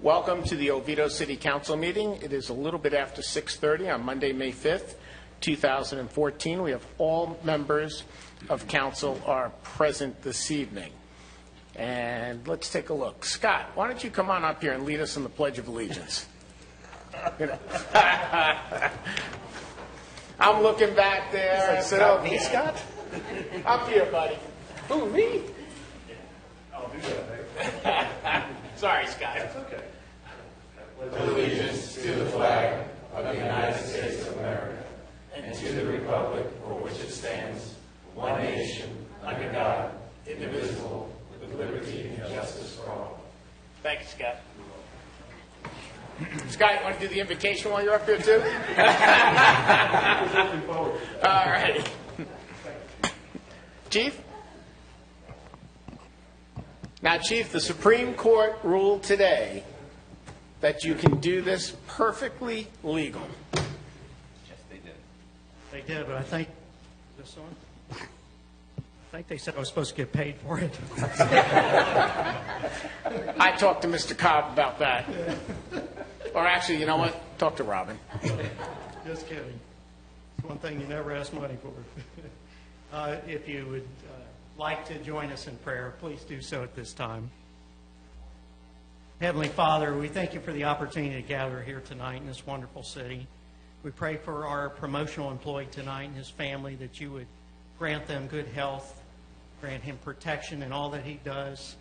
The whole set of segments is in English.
Welcome to the Oviedo City Council meeting. It is a little bit after 6:30 on Monday, May 5th, 2014. We have all members of council are present this evening. And let's take a look. Scott, why don't you come on up here and lead us in the Pledge of Allegiance? I'm looking back there. Scott, me, Scott? Up here, buddy. Who, me? I'll do that, Sorry, Scott. That's okay. Allegiance to the flag of the United States of America and to the republic for which it stands, one nation, under God, indivisible, with liberty and justice for all. Thank you, Scott. Scott, you want to do the invocation while you're up here, too? All right. Chief? Now, Chief, the Supreme Court ruled today that you can do this perfectly legal. Yes, they did. They did, but I think, is this on? I think they said I was supposed to get paid for it. I talked to Mr. Cobb about that. Or actually, you know what? Talk to Robin. Just kidding. It's one thing you never ask money for. If you would like to join us in prayer, please do so at this time. Heavenly Father, we thank you for the opportunity to gather here tonight in this wonderful city. We pray for our promotional employee tonight and his family, that you would grant them good health, grant him protection in all that he does,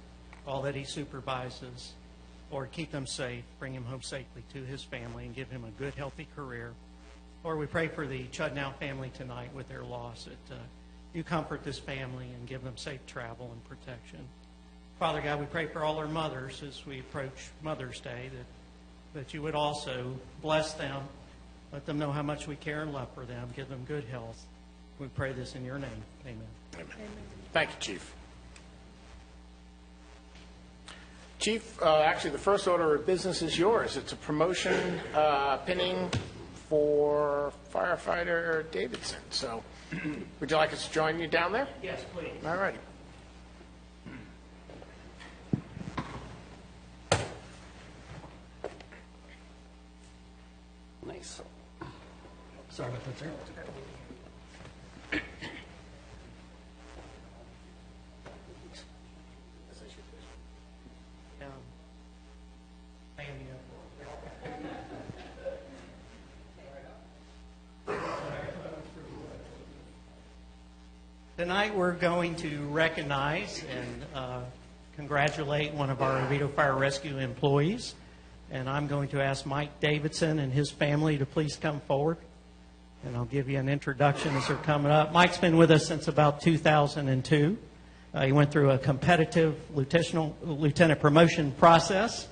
all that he supervises. Lord, keep them safe, bring him home safely to his family, and give him a good, healthy career. Lord, we pray for the Chudnow family tonight with their loss, that you comfort this family and give them safe travel and protection. Father God, we pray for all our mothers as we approach Mother's Day, that you would also bless them, let them know how much we care and love for them, give them good health. We pray this in your name. Amen. Amen. Thank you, Chief. Chief, actually, the first order of business is yours. It's a promotion pinning for Firefighter Davidson. So, would you like us to join you down there? Yes, please. All righty. Nice. Sorry about that, sir. Tonight we're going to recognize and congratulate one of our Oviedo Fire Rescue employees. And I'm going to ask Mike Davidson and his family to please come forward. And I'll give you an introduction as they're coming up. Mike's been with us since about 2002. He went through a competitive lieutenant promotion process.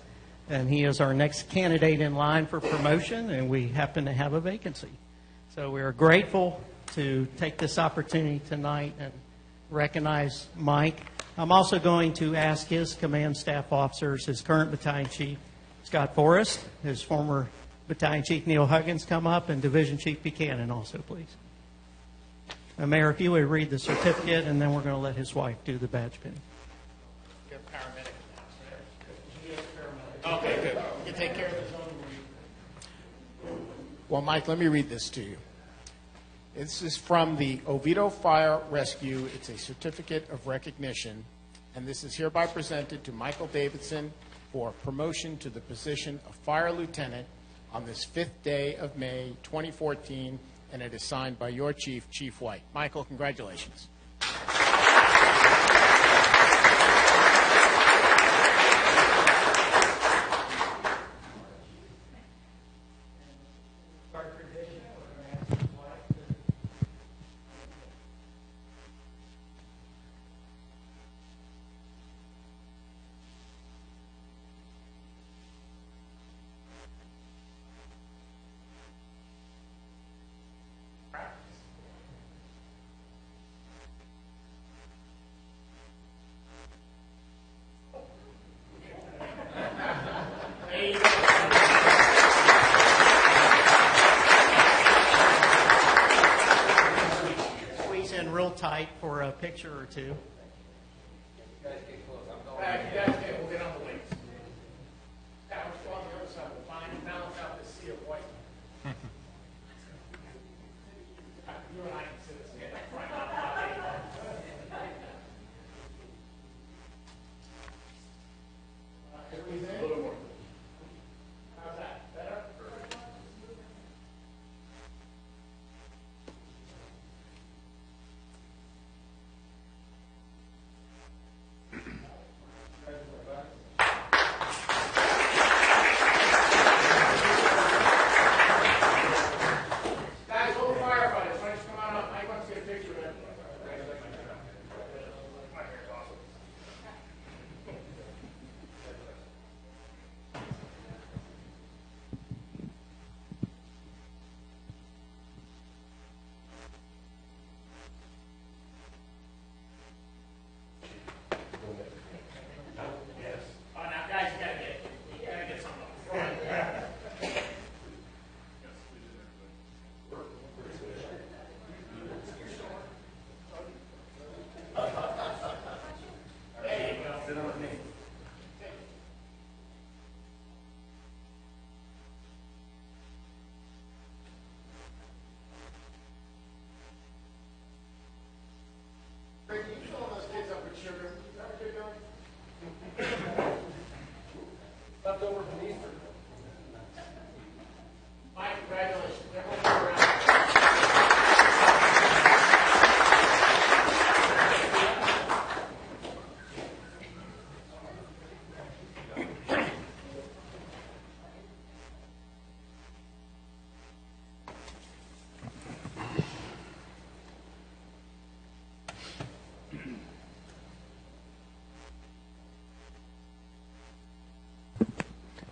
And he is our next candidate in line for promotion. And we happen to have a vacancy. So we are grateful to take this opportunity tonight and recognize Mike. I'm also going to ask his command staff officers, his current battalion chief, Scott Forrest, his former battalion chief, Neil Huggins, come up, and Division Chief Buchanan also, please. Mayor, if you would read the certificate, and then we're going to let his wife do the badge pin. You're a paramedic. Okay, good. You take care of his own. Well, Mike, let me read this to you. This is from the Oviedo Fire Rescue. It's a certificate of recognition, and this is hereby presented to Michael Davidson for promotion to the position of Fire Lieutenant on this 5th day of May, 2014, and it is signed by your chief, Chief White. Michael, congratulations. Squeeze in real tight for a picture or two. You guys get close. I'm going. You guys, we'll get on the wings. That was Sit on me. Greg, can you fill those kids up with sugar? Is that what you're doing? Left over from Easter. Mike, congratulations. Everyone go around.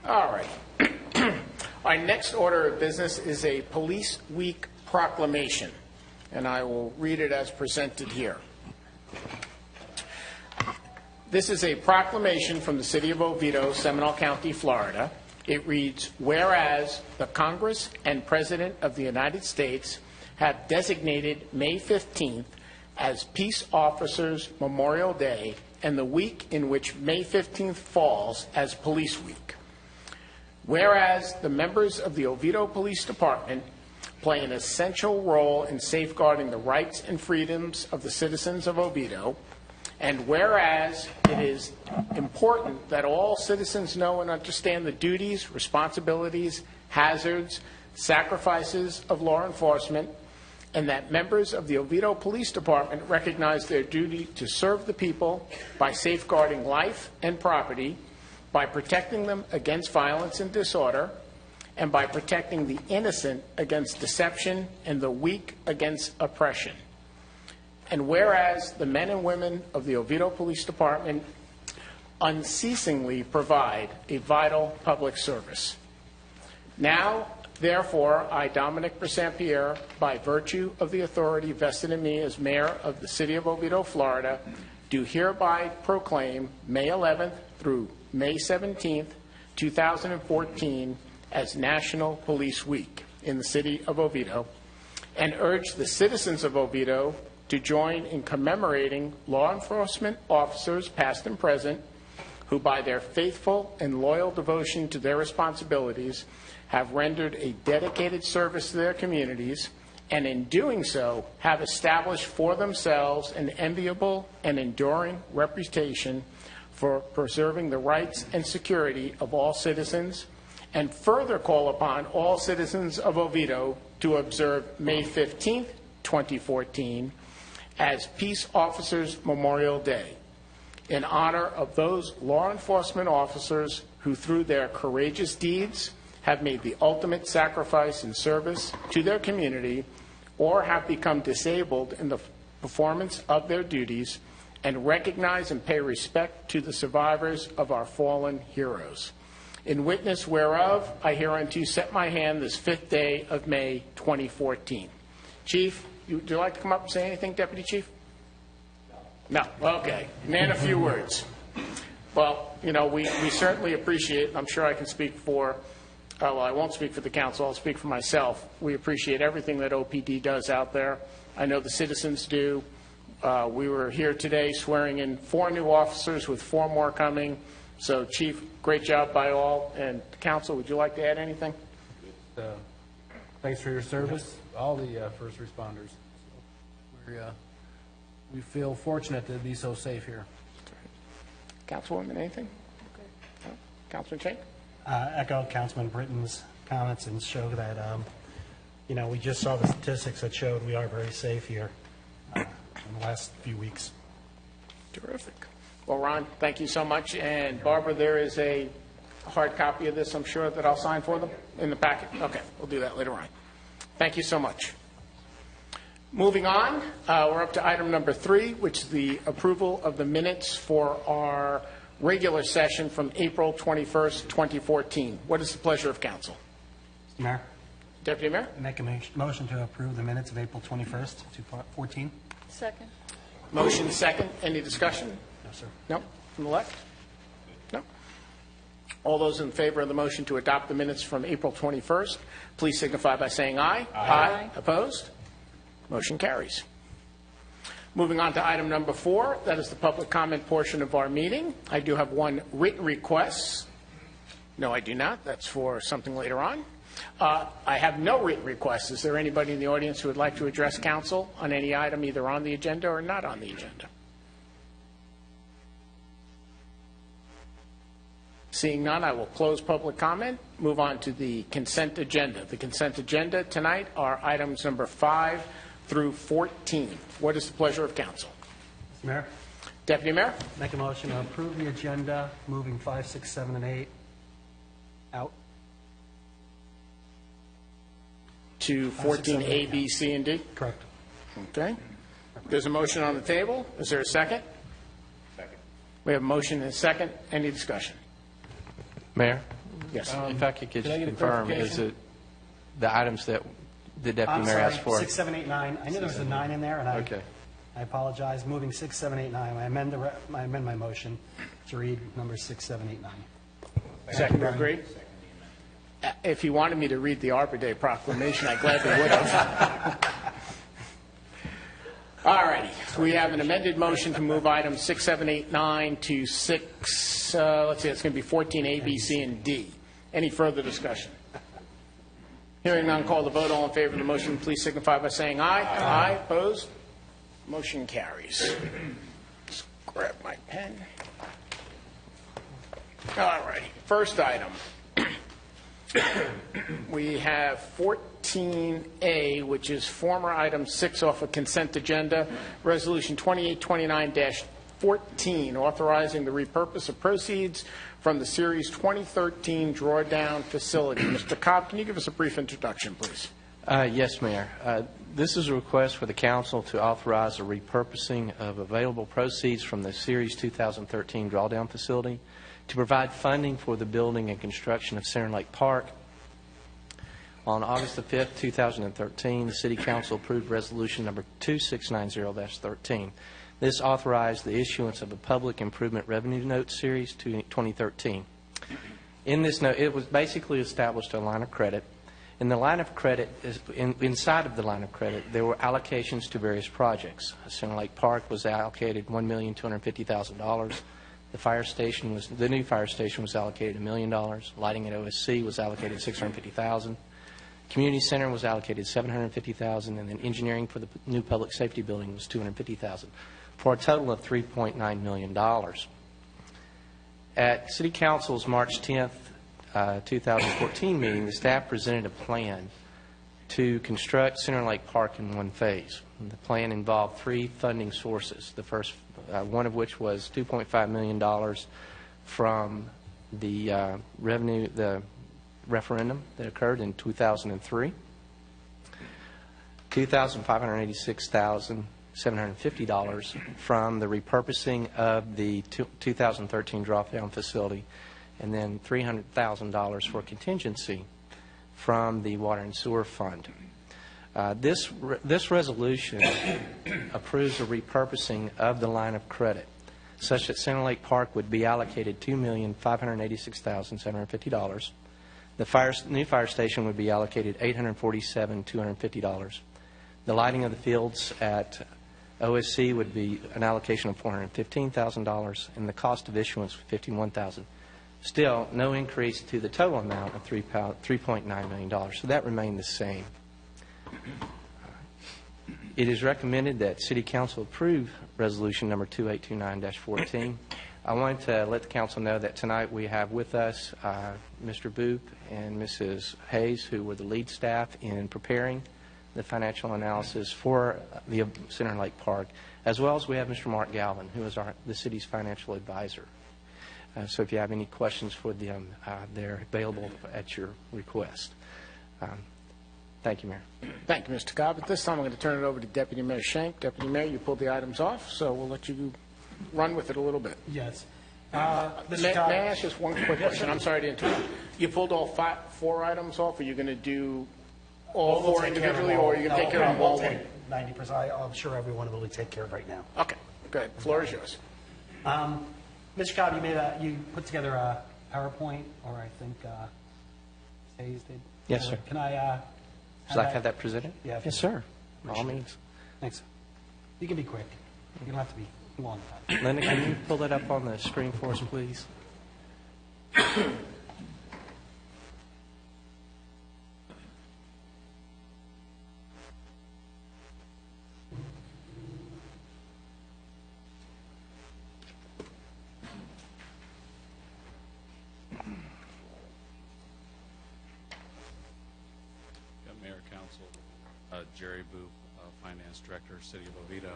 All right. Our next order of business is a Police Week proclamation, and I will read it as presented here. This is a proclamation from the City of Oviedo, Seminole County, Florida. It reads, whereas the Congress and President of the United States have designated May 15th as Peace Officers Memorial Day and the week in which May 15th falls as Police Week. Whereas the members of the Oviedo Police Department play an essential role in safeguarding the rights and freedoms of the citizens of Oviedo, and whereas it is important that all citizens know and understand the duties, responsibilities, hazards, sacrifices of law enforcement, and that members of the Oviedo Police Department recognize their duty to serve the people by safeguarding life and property, by protecting them against violence and disorder, and by protecting the innocent against deception and the weak against oppression. And whereas the men and women of the Oviedo Police Department unceasingly provide a vital public service. Now, therefore, I, Dominic Brissaint-Pierre, by virtue of the authority vested in me as Mayor of the City of Oviedo, Florida, do hereby proclaim May 11th through May 17th, 2014, as National Police Week in the City of Oviedo, and urge the citizens of Oviedo to join in commemorating law enforcement officers, past and present, who by their faithful and loyal devotion to their responsibilities have rendered a dedicated service to their communities, and in doing so have established for themselves an enviable and enduring reputation for preserving the rights and security of all citizens, and further call upon all citizens of Oviedo to observe May 15th, 2014, as Peace Officers Memorial Day, in honor of those law enforcement officers who, through their courageous deeds, have made the ultimate sacrifice in service to their community or have become disabled in the performance of their duties, and recognize and pay respect to the survivors of our fallen heroes. In witness whereof, I hereunto set my hand this 5th day of May, 2014. Chief, would you like to come up and say anything, Deputy Chief? No. Okay. Man, a few words. Well, you know, we certainly appreciate, and I'm sure I can speak for, well, I won't speak for the council, I'll speak for myself. We appreciate everything that OPD does out there. I know the citizens do. We were here today swearing in 4 new officers with 4 more coming. So, Chief, great job by all. And Council, would you like to add anything? Thanks for your service, all the first responders. We feel fortunate to be so safe here. Councilwoman, anything? No? Councilman Chang? Echo Councilman Britton's comments and show that, we just saw the statistics that showed we are very safe here in the last few weeks. Terrific. Well, Ron, thank you so much. And Barbara, there is a hard copy of this, I'm sure, that I'll sign for them in the packet. Okay, we'll do that later on. Thank you so much. Moving on, we're up to item number 3, which is the approval of the minutes for our regular session from April 21st, 2014. What is the pleasure of council? Mr. Mayor, Deputy Mayor? make a motion to approve the minutes of April 21st, 2014. Second. Motion second. Any discussion? No, sir. No? From the left? No? All those in favor of the motion to adopt the minutes from April 21st, please signify by saying aye. Aye. Opposed? Motion carries. Moving on to item number 4, that is the public comment portion of our meeting. I do have one written request. No, I do not. That's for something later on. I have no written requests. Is there anybody in the audience who would like to address council on any item either on the agenda or not on the agenda? Seeing none, I will close public comment. Move on to the consent agenda. The consent agenda tonight are items number 5 through 14. What is the pleasure of council? Mr. Mayor, Deputy Mayor? make a motion to approve the agenda, moving 5, 6, 7, and 8 out. To 14 A, B, C, and D? Correct. Okay. There's a motion on the table. Is there a second? Second. We have a motion and a second. Any discussion? Mayor, Yes. if I could Could I get a confirm, is clarification? it the items that the Deputy I'm Mayor sorry, asked for? 6, 7, 8, 9. I knew there was a 9 in there, and Okay. I apologize. Moving 6, 7, 8, 9. I amend my motion to read numbers 6, 7, 8, 9. Second, agree? If you wanted me to read the Arbor Day proclamation, I gladly would have. All righty. We have an amended motion to move items 6, 7, 8, 9 to 6, let's see, it's going to be 14 A, B, C, and D. Any further discussion? Hearing none, call the vote. All in favor of the motion, please signify by saying aye. Aye. Opposed? Motion carries. Just grab my pen. All righty. First item. We have 14A, which is former item 6 off a consent agenda, Resolution 2829-14, authorizing the repurpose of proceeds from the Series 2013 drawdown facility. Mr. Cobb, can you give us a brief introduction, please? Yes, Mayor. This is a request for the council to authorize a repurposing of available proceeds from the Series 2013 drawdown facility to provide funding for the building and construction of Seminole Lake Park. On August the 5th, 2013, the City Council approved Resolution number 2690-13. This authorized the issuance of a Public Improvement Revenue Note Series 2013. In this note, it was basically established a line of credit. In the line of credit, inside of the line of credit, there were allocations to various projects. Seminole Lake Park was allocated $1,250,000. The new fire station was allocated $1 million. Lighting at OSC was allocated $650,000. Community center was allocated $750,000, and then engineering for the new public safety building was $250,000, for a total of $3.9 million. At City Council's March 10th, 2014 meeting, the staff presented a plan to construct Seminole Lake Park in one phase. The plan involved 3 funding sources. The first one of which was $2.5 million from the referendum that occurred in 2003, $2,586,750 from the repurposing of the 2013 drop-down facility, and then $300,000 for contingency from the Water and Sewer Fund. This resolution approves a repurposing of the line of credit such that Seminole Lake Park would be allocated $2,586,750. The new fire station would be allocated $847,250. The lighting of the fields at OSC would be an allocation of $415,000, and the cost of issuance $51,000. Still, no increase to the total amount of $3.9 million, so that remained the same. It is recommended that City Council approve Resolution number 2829-14. I wanted to let the council know that tonight we have with us Mr. Boop and Mrs. Hayes, who were the lead staff in preparing the financial analysis for the Seminole Lake Park, as well as we have Mr. Mark Galvin, who is the city's financial advisor. So if you have any questions for them, they're available at your request. Thank you, Mayor. Thank you, Mr. Cobb. At this time, I'm going to turn it over to Deputy Mayor Schenk. Deputy Mayor, you pulled the items off, so we'll let you run with it a little bit. Yes. May I ask just one quick question? I'm sorry to interrupt. You pulled all 4 items off? Are you going to do all 4 individually, or are you going to take care of them all? We'll take 90%. I'm sure everyone will take care of right now. Okay, good. Floor is yours. Mr. Cobb, you put together a PowerPoint, or I think Hayes did. Yes, sir. Can I? Would you like to have that presented? Yeah. Yes, sir. By all means. Thanks. You can be quick. You don't have to be long time. Linda, can you pull that up on the screen for us, please? Mayor, Council, Jerry Booth, Finance Director, City of Oviedo.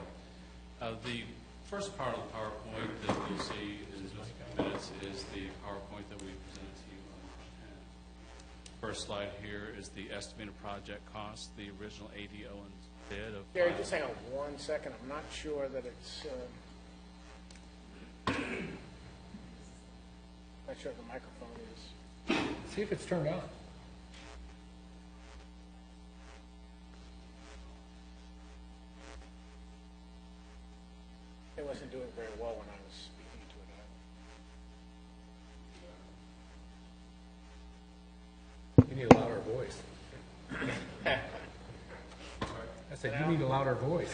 The first part of the PowerPoint that you'll see in just a few minutes is the PowerPoint that we presented to you on March 10th. First slide here is the estimated project cost, the original A.D. Owens bid of... Gary, just hang on 1 second. I'm not sure that it's, not sure if the microphone is. See if it's turned on. It wasn't doing very well when I was speaking to it. You need a louder voice. I said, you need a louder voice.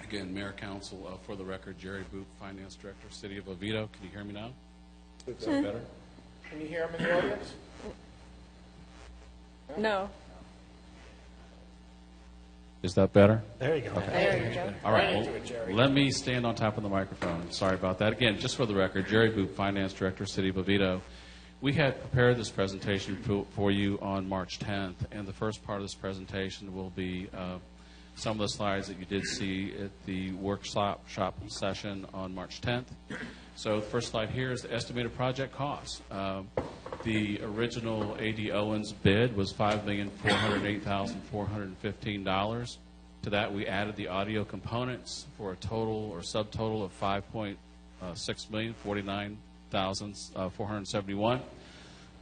Again, Mayor, Council, for the record, Jerry Booth, Finance Director, City of Oviedo. Can you hear me now? Is that better? Can you hear him in the audience? No. Is that better? There you go. There you go. All right, Right into it, Jerry. let me stand on top of the microphone. Sorry about that. Again, just for the record, Jerry Booth, Finance Director, City of Oviedo. We had prepared this presentation for you on March 10th, and the first part of this presentation will be some of the slides that you did see at the workshop session on March 10th. So the first slide here is the estimated project cost. The original A.D. Owens bid was $5,408,415. To that, we added the audio components for a total or subtotal of $5,649,471,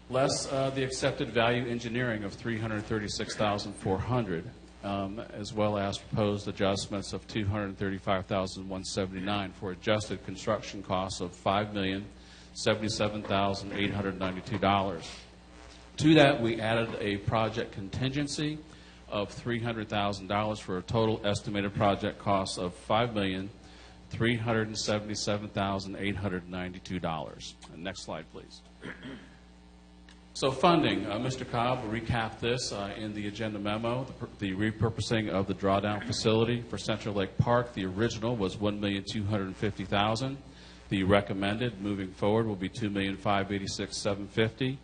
less the accepted value engineering of $336,400. As well as proposed adjustments of $235,179 for adjusted construction costs of $5,077,892. To that, we added a project contingency of $300,000 for a total estimated project cost of $5,377,892. Next slide, please. So funding, Mr. Cobb recapped this in the agenda memo, the repurposing of the drawdown facility for Central Lake Park. The original was $1,250,000. The recommended moving forward will be $2,586,750.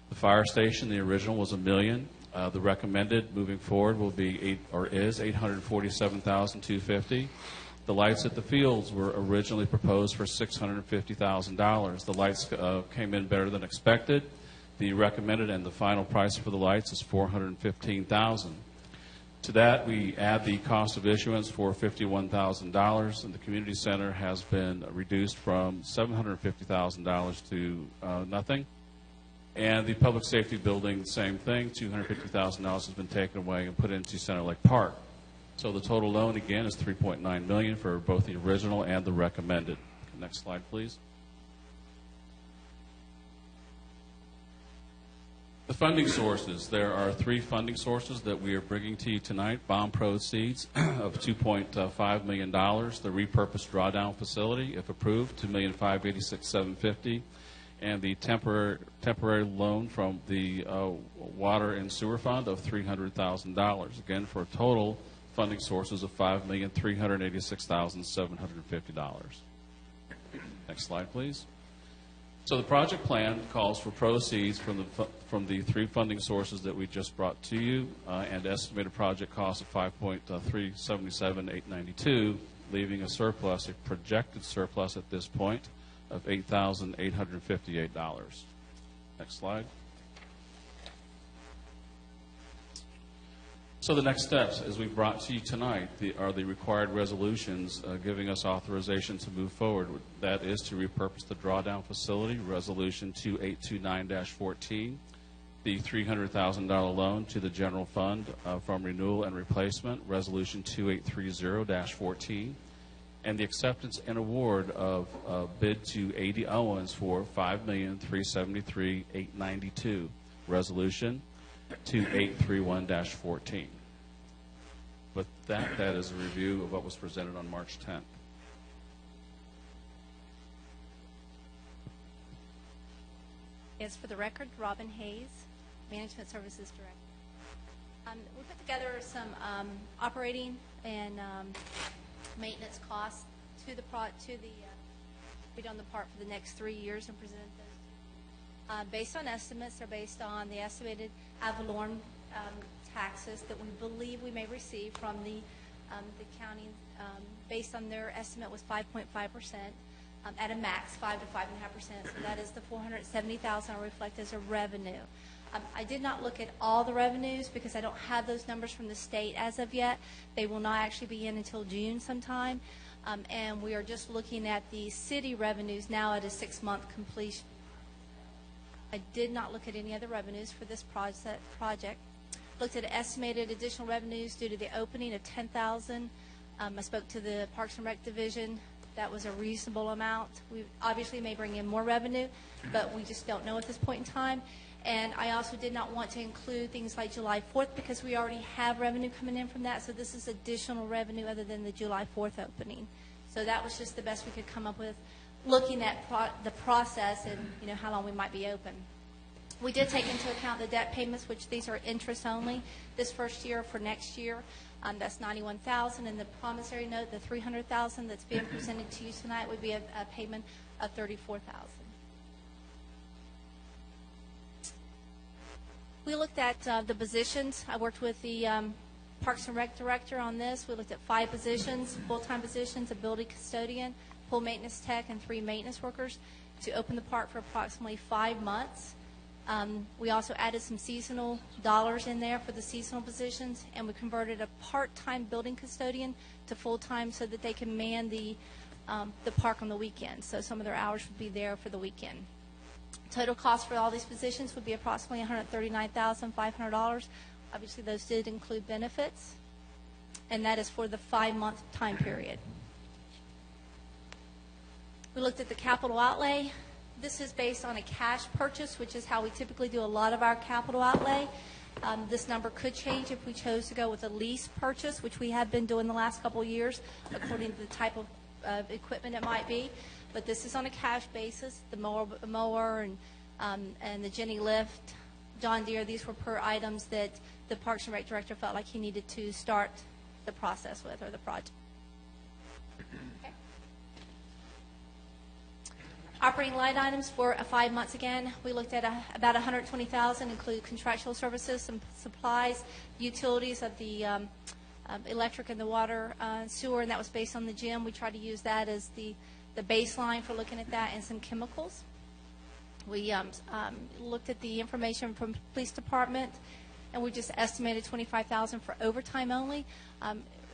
The fire station, the original was $1 million. The recommended moving forward will be is $847,250. The lights at the fields were originally proposed for $650,000. The lights came in better than expected. The recommended and the final price for the lights is $415,000. To that, we add the cost of issuance for $51,000, and the community center has been reduced from $750,000 to nothing. And the public safety building, same thing, $250,000 has been taken away and put into Center Lake Park. So the total loan, again, is $3.9 million for both the original and the recommended. Next slide, please. The funding sources. There are 3 funding sources that we are bringing to you tonight. Bond proceeds of $2.5 million. The repurposed drawdown facility, if approved, $2,586,750. And the temporary loan from the Water and Sewer Fund of $300,000. Again, for a total funding sources of $5,386,750. Next slide, please. So the project plan calls for proceeds from the 3 funding sources that we just brought to you, and estimated project cost of $5,377,892, leaving a surplus, a projected surplus at this point, of $8,858. Next slide. So the next steps, as we brought to you tonight, are the required resolutions giving us authorization to move forward. That is to repurpose the drawdown facility, Resolution 2829-14, the $300,000 loan to the general fund from renewal and replacement, Resolution 2830-14, and the acceptance and award of bid to A.D. Owens for $5,373,892, Resolution 2831-14. But that is a review of what was presented on March 10th. Yes, for the record, Robin Hayes, Management Services Director. We put together some operating and maintenance costs to the on the part for the next 3 years and presented those based on estimates. They're based on the estimated ad valorem taxes that we believe we may receive from the county. Based on their estimate was 5.5%. At a max, 5 to 5.5%. So that is the $470,000 I reflect as a revenue. I did not look at all the revenues because I don't have those numbers from the state as of yet. They will not actually be in until June sometime. And we are just looking at the city revenues now at a 6-month completion. I did not look at any other revenues for this project. Looked at estimated additional revenues due to the opening of $10,000. I spoke to the Parks and Rec Division. That was a reasonable amount. We obviously may bring in more revenue, but we just don't know at this point in time. And I also did not want to include things like July 4th because we already have revenue coming in from that. So this is additional revenue other than the July 4th opening. So that was just the best we could come up with, looking at the process and how long we might be open. We did take into account the debt payments, which these are interest only this first year for next year. That's $91,000, and the promissory note, the $300,000 that's being presented to you tonight, would be a payment of $34,000. We looked at the positions. I worked with the Parks and Rec director on this. We looked at 5 positions, full-time positions, a building custodian, pool maintenance tech, and 3 maintenance workers to open the park for approximately 5 months. We also added some seasonal dollars in there for the seasonal positions, and we converted a part-time building custodian to full-time so that they can man the park on the weekend. So some of their hours would be there for the weekend. Total cost for all these positions would be approximately $139,500. Obviously, those did include benefits, and that is for the 5-month time period. We looked at the capital outlay. This is based on a cash purchase, which is how we typically do a lot of our capital outlay. This number could change if we chose to go with a lease purchase, which we have been doing the last couple of years, according to the type of equipment it might be. But this is on a cash basis. The mower and the Jenny lift, John Deere, these were per items that the Parks and Rec director felt like he needed to start the process with, or the project. Okay. Operating line items for 5 months again. We looked at about $120,000, include contractual services, some supplies, utilities of the electric and the water, sewer, and that was based on the gym. We tried to use that as the baseline for looking at that, and some chemicals. We looked at the information from the police department, and we just estimated $25,000 for overtime only.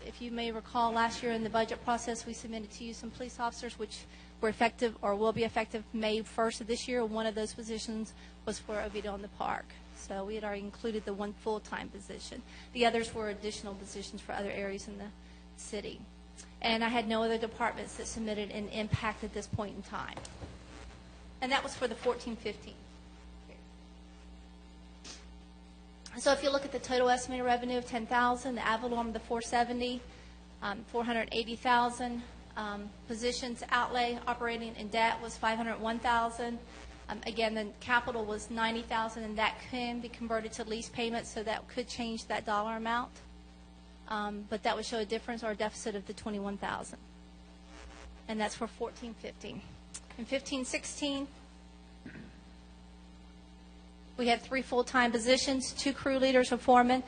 If you may recall, last year in the budget process, we submitted to you some police officers, which were effective or will be effective May 1st of this year. One of those positions was for Oviedo in the park. So we had already included the one full-time position. The others were additional positions for other areas in the city. And I had no other departments that submitted an impact at this point in time. And that was for the 14-15. So if you look at the total estimated revenue of $10,000, the ad valorem, the $470, $480,000. Positions outlay, operating, and debt was $501,000. Again, the capital was $90,000, and that can be converted to lease payments, so that could change that dollar amount. But that would show a difference or a deficit of the $21,000. And that's for 14-15. In 15-16, we had 3 full-time positions, 2 crew leaders, a foreman.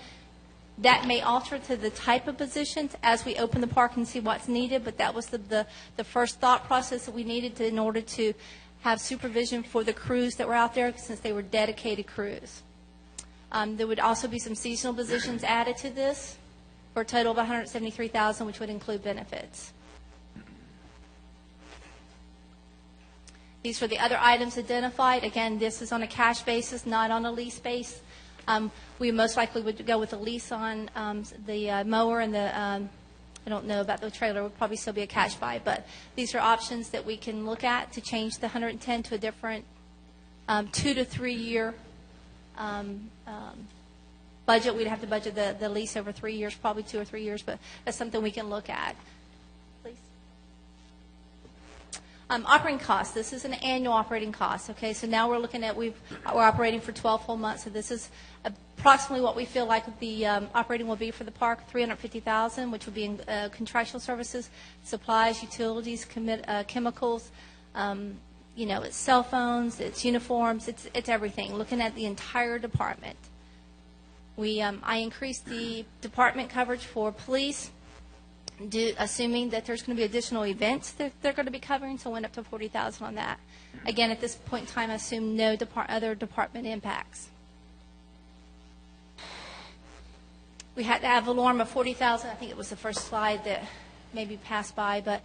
That may alter to the type of positions as we open the park and see what's needed, but that was the first thought process that we needed in order to have supervision for the crews that were out there, since they were dedicated crews. There would also be some seasonal positions added to this for a total of $173,000, which would include benefits. These are the other items identified. Again, this is on a cash basis, not on a lease base. We most likely would go with a lease on the mower and the, I don't know about the trailer, would probably still be a cash buy, but these are options that we can look at to change the 110 to a different 2 to 3 year budget. We'd have to budget the lease over 3 years, probably 2 or 3 years, but that's something we can look at. Please. Operating costs. This is an annual operating cost. Okay, so now we're looking at we're operating for 12 whole months, so this is approximately what we feel like the operating will be for the park. $350,000, which would be in contractual services, supplies, utilities, chemicals. It's cell phones, it's uniforms, it's everything. Looking at the entire department. I increased the department coverage for police, assuming that there's going to be additional events that they're going to be covering, so went up to $40,000 on that. Again, at this point in time, I assume no other department impacts. We had to have a alarm of $40,000. I think it was the first slide that maybe passed by, but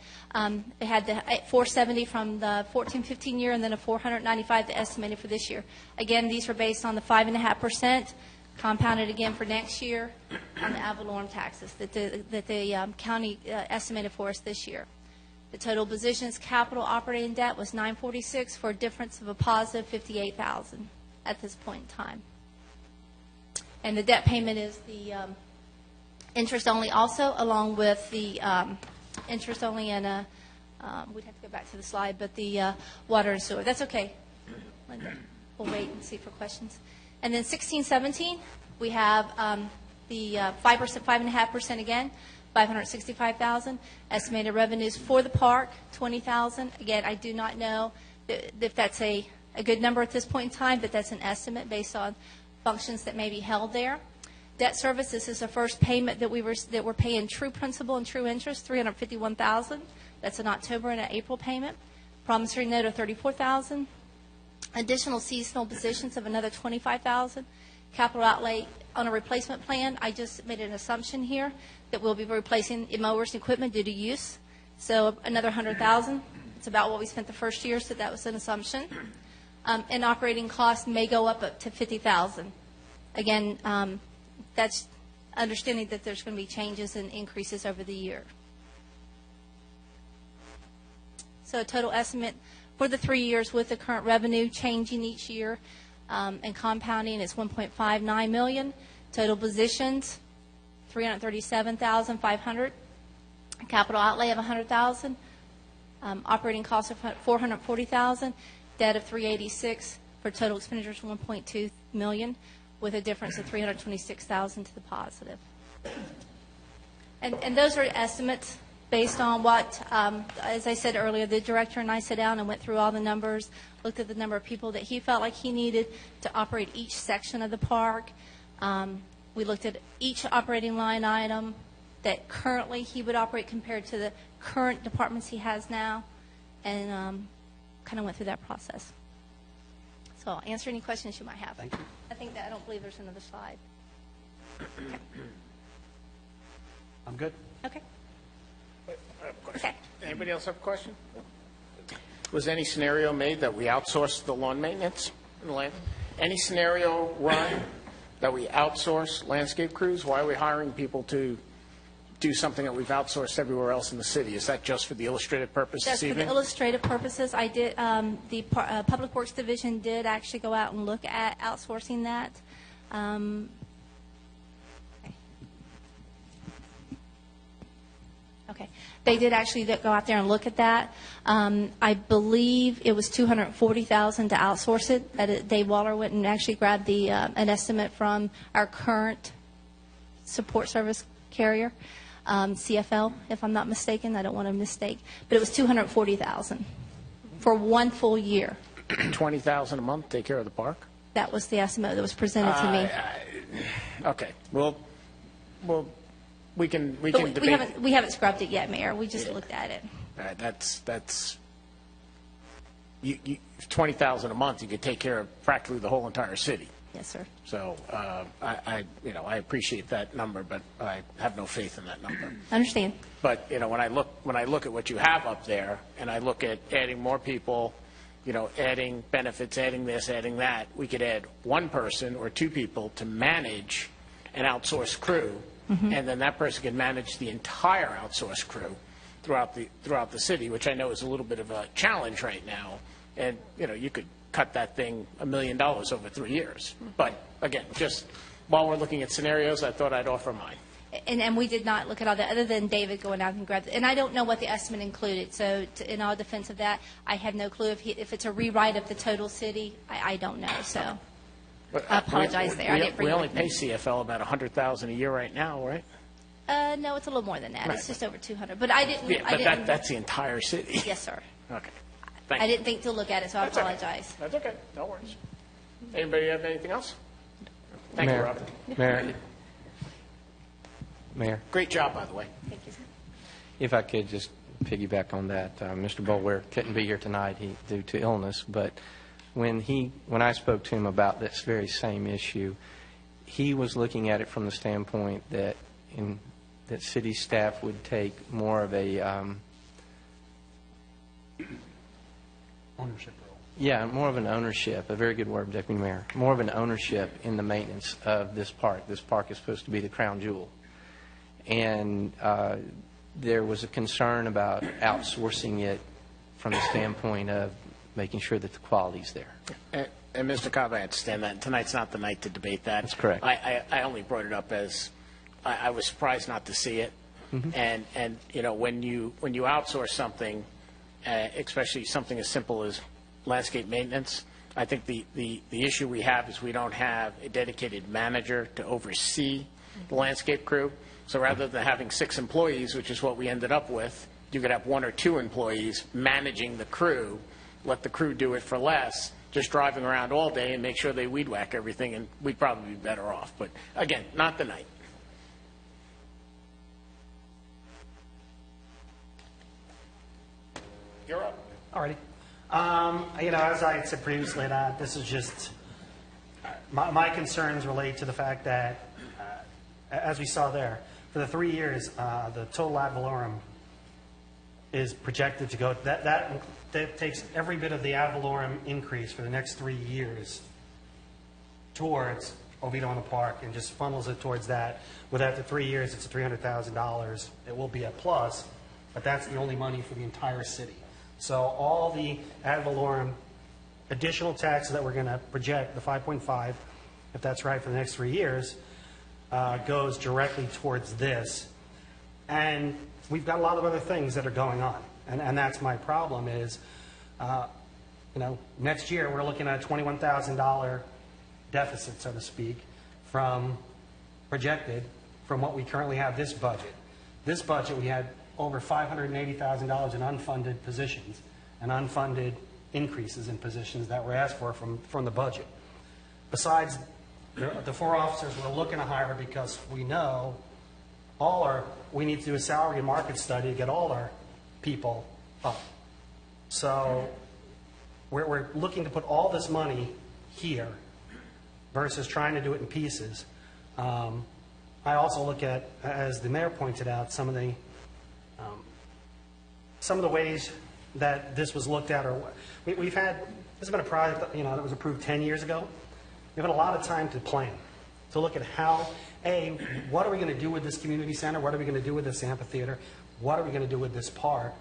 it had the $470 from the 14-15 year and then a $495 that estimated for this year. Again, these were based on the 5.5%, compounded again for next year on the ad valorem taxes that the county estimated for us this year. The total positions capital operating debt was $946 for a difference of a positive $58,000 at this point in time. And the debt payment is the interest only also, along with the interest only and we'd have to go back to the slide, but the water and sewer. That's okay, Linda. We'll wait and see for questions. And then 16-17, we have the 5%, 5.5% again, $565,000. Estimated revenues for the park, $20,000. Again, I do not know if that's a good number at this point in time, but that's an estimate based on functions that may be held there. Debt service, this is the first payment that we're paying true principal and true interest, $351,000. That's an October and an April payment. Promissory note of $34,000. Additional seasonal positions of another $25,000. Capital outlay on a replacement plan. I just made an assumption here that we'll be replacing mowers and equipment due to use. So another $100,000. It's about what we spent the first year, so that was an assumption. And operating costs may go up to $50,000. Again, that's understanding that there's going to be changes and increases over the year. So a total estimate for the 3 years with the current revenue changing each year and compounding is $1.59 million. Total positions, $337,500. Capital outlay of $100,000. Operating costs of $440,000. Debt of $386,000 for total expenditures of $1.2 million, with a difference of $326,000 to the positive. And those are estimates based on what, as I said earlier, the director and I sat down and went through all the numbers, looked at the number of people that he felt like he needed to operate each section of the park. We looked at each operating line item that currently he would operate compared to the current departments he has now, and kind of went through that process. So I'll answer any questions you might have. Thank you. I don't believe there's another slide. Okay. I'm good. Okay. I have a question. Anybody else have a question? Was any scenario made that we outsource the lawn maintenance in the land? Any scenario run that we outsource landscape crews? Why are we hiring people to do something that we've outsourced everywhere else in the city? Is that just for the illustrative purpose That's this for the evening? illustrative purposes. I did. The Public Works Division did actually go out and look at outsourcing that. Okay. They did actually go out there and look at that. I believe it was $240,000 to outsource it. Dave Waller went and actually grabbed an estimate from our current support service carrier, CFL, if I'm not mistaken. I don't want to mistake. But it was $240,000 for 1 full year. $20,000 a month, take care of the park? That was the estimate that was presented to me. Okay. Well, we can debate. We haven't scrubbed it yet, Mayor. We just looked at it. That's you $20,000 a month. You could take care of practically the whole entire city. Yes, sir. So I appreciate that number, but I have no faith in that number. I understand. But when I look at what you have up there, and I look at adding more people adding benefits, adding this, adding that. We could add one person or two people to manage an outsourced crew, and then that person could manage the entire outsourced crew throughout the city, which I know is a little bit of a challenge right now. And, you could cut that thing $1 million over 3 years. But, again, just while we're looking at scenarios, I thought I'd offer mine. And we did not look at all that, other than David going out and grabbing. And I don't know what the estimate included. So in all defense of that, I have no clue if it's a rewrite of the total city. I don't know. So But, I apologize there. I didn't bring we it only with pay me. CFL about $100,000 a year right now, right? No, it's a little more than that. Right. It's just over 200. But I didn't. Yeah, I but didn't. that's the entire city. Yes, sir. Okay. I Thank you. didn't think to look at it, so I That's okay. apologize. That's okay. No worries. Anybody have anything else? Thank you, Mayor, Robin. Mayor, Great job, by the way. Thank you, sir. if I could just piggyback on that, Mr. Boulware couldn't be here tonight due to illness, but when I spoke to him about this very same issue, he was looking at it from the standpoint that city staff would take more of a Ownership role. yeah, more of an ownership, a very good word, Deputy Mayor, more of an ownership in the maintenance of this park. This park is supposed to be the crown jewel. And there was a concern about outsourcing it from the standpoint of making sure that the quality's there. And Mr. Cobb, I understand that. Tonight's not the night to debate that. That's correct. I only brought it up as I was surprised not to see it. And when you outsource something, especially something as simple as landscape maintenance, I think the issue we have is we don't have a dedicated manager to oversee the landscape crew. So rather than having 6 employees, which is what we ended up with, you could have 1 or 2 employees managing the crew, let the crew do it for less, just driving around all day and make sure they weed whack everything, and we'd probably be better off. But again, not tonight. You're up. Alrighty. As I had said previously, this is just, my concerns relate to the fact that, as we saw there, for the 3 years, the total ad valorem is projected to go, that takes every bit of the ad valorem increase for the next 3 years towards Oviedo in the Park and just funnels it towards that. With after 3 years, it's $300,000. It will be a plus, but that's the only money for the entire city. So all the ad valorem additional taxes that we're going to project, the 5.5, if that's right for the next 3 years, goes directly towards this. And we've got a lot of other things that are going on. And that's my problem is, next year we're looking at a $21,000 deficit, so to speak, projected from what we currently have this budget. This budget, we had over $580,000 in unfunded positions and unfunded increases in positions that were asked for from the budget. Besides the 4 officers we're looking to hire because we know we need to do a salary and market study to get all our people up. So we're looking to put all this money here versus trying to do it in pieces. I also look at, as the mayor pointed out, some of the ways that this was looked at, or we've had, this has been a project that was approved 10 years ago. We've had a lot of time to plan, to look at what are we going to do with this community center? What are we going to do with this amphitheater? What are we going to do with this park?